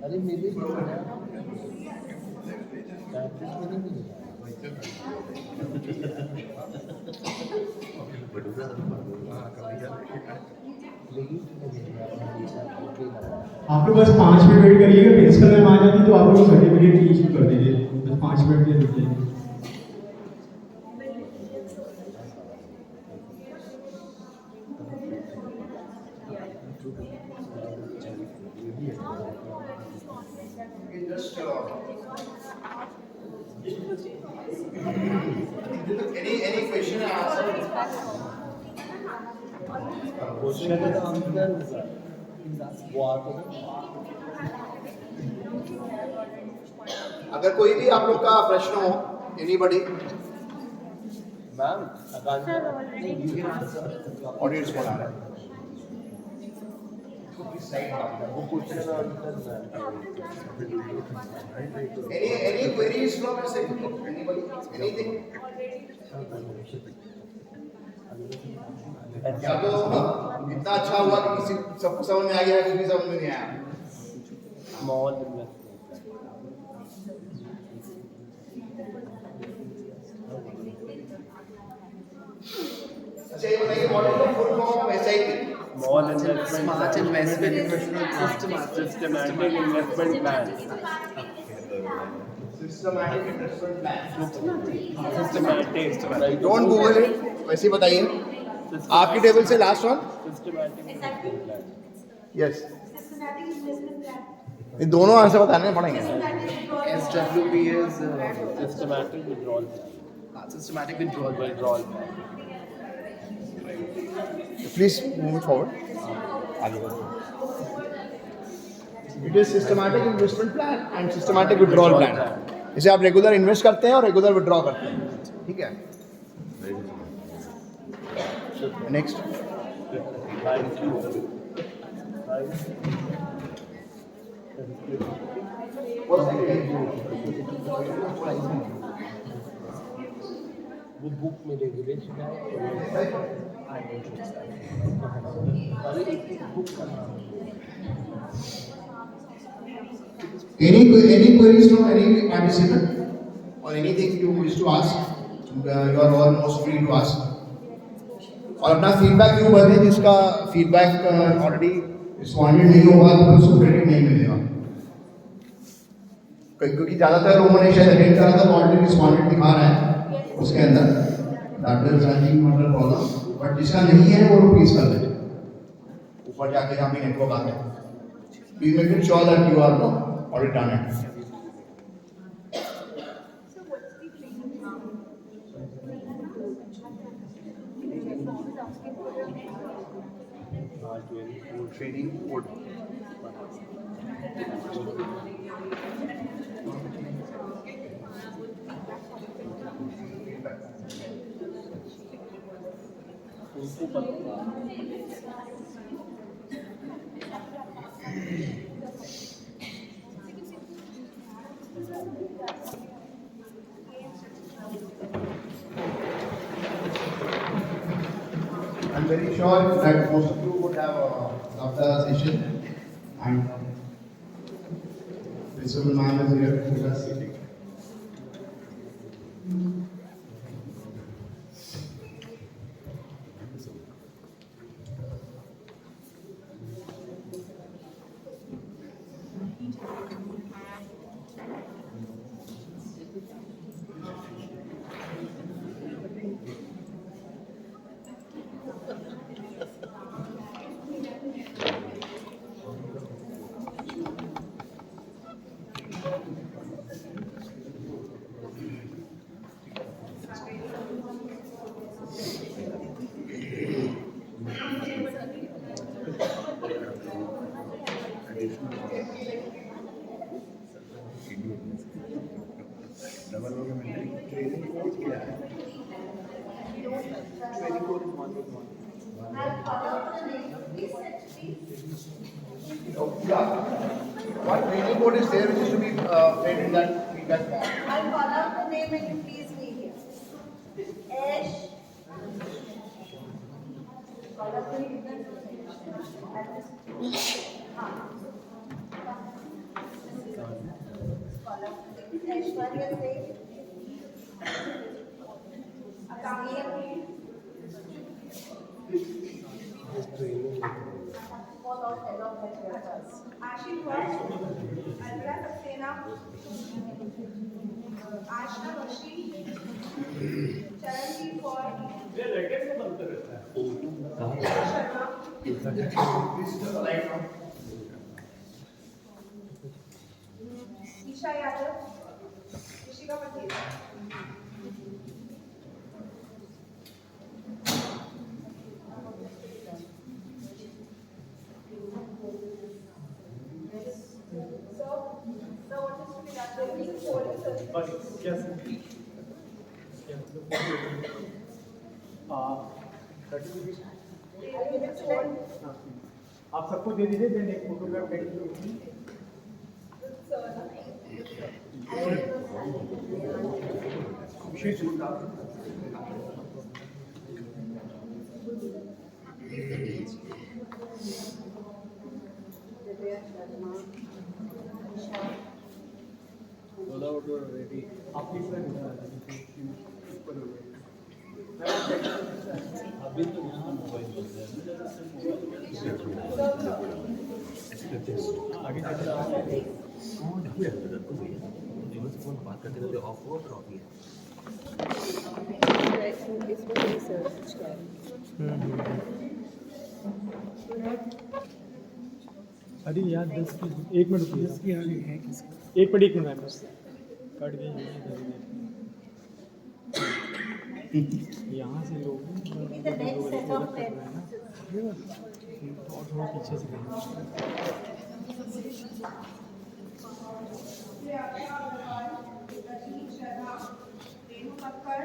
अरे मेरे आप लोग बस 5 मिनट वेट करिएगा, प्रिंसिपल मैम आ जाती तो आप लोग सर्टिफिकेट इशू कर दीजिए, बस 5 मिनट के लिए रुक जाइए। Just any question and answer? Question का आंसर वो आते हैं। अगर कोई भी आप लोग का प्रश्न हो, एनीबॉडी, मैम ऑडियो रिस्पॉन्ड आ रहा है। वो question answer Any queries from your side? Anybody? Anything? या तो इतना अच्छा हुआ कि किसी सबको समझ में आ गया, किसी को समझ में नहीं आया। स्मॉल अच्छा ये बताइए, what is the full form of SIP? small investment Smart investment systematic investment plan Systematic investment plan. systematic right Don't Google it, वैसे ही बताइए। आपकी टेबल से last one. systematic investment plan yes, ये दोनों आंसर बताने पड़ेंगे। SWP is systematic withdrawal plan systematic withdrawal. plan Please move it forward. It is systematic investment plan and systematic withdrawal plan. इसे आप रेगुलर इन्वेस्ट करते हैं और रेगुलर विड्रॉ करते हैं, ठीक है? नेक्स्ट thank you वो बुक मेरे विलेज में अरे एक बुक का नाम Any queries from any participant or anything you wish to ask? You are all most free to ask. और अपना फीडबैक क्यों बने जिसका फीडबैक ऑलरेडी रिस्पॉन्डेड नहीं होगा तो उसको क्रेडिट नहीं मिलेगा क्योंकि ज़्यादातर लोगों ने शायद अटेंड करा था ऑलरेडी रिस्पॉन्डेड दिखा रहा है उसके अंदर that is I think not a problem but जिसका नहीं है वो प्लीज कर दें ऊपर जाके जहाँ भी नेटवर्क आते हैं please make it sure that you are already done it So what's the training now? Training code उनको पता I'm very sure that most of you would have loved the session and Principal Ma'am is here with us. What training code is there which is to be made in that feedback form? I'll call out the name and you please be here. Ash. Call out the name. Call out the name. Aishwarya Singh. Akamir. Call out head of headquarters. Ashirwad, Alvira Saxena, Ashna Vashi, Charanjeet Kaur, Sharma, Isha Yadav, Rishika Patel. So what is to be done? There is a folder, sir. बस yes आप सबको दे दीजिए then एक photograph take आपकी अभी तो यहाँ mobile चल बात करते रहते ऑफ हो और ऑफ ही अरे यार 10 की 1 मिनट रुकिए 10 की आगे है किसका 1 मिनट 1 मिनट बस कट गई यहाँ से लोग The next set of 10. और थोड़ा पीछे से करें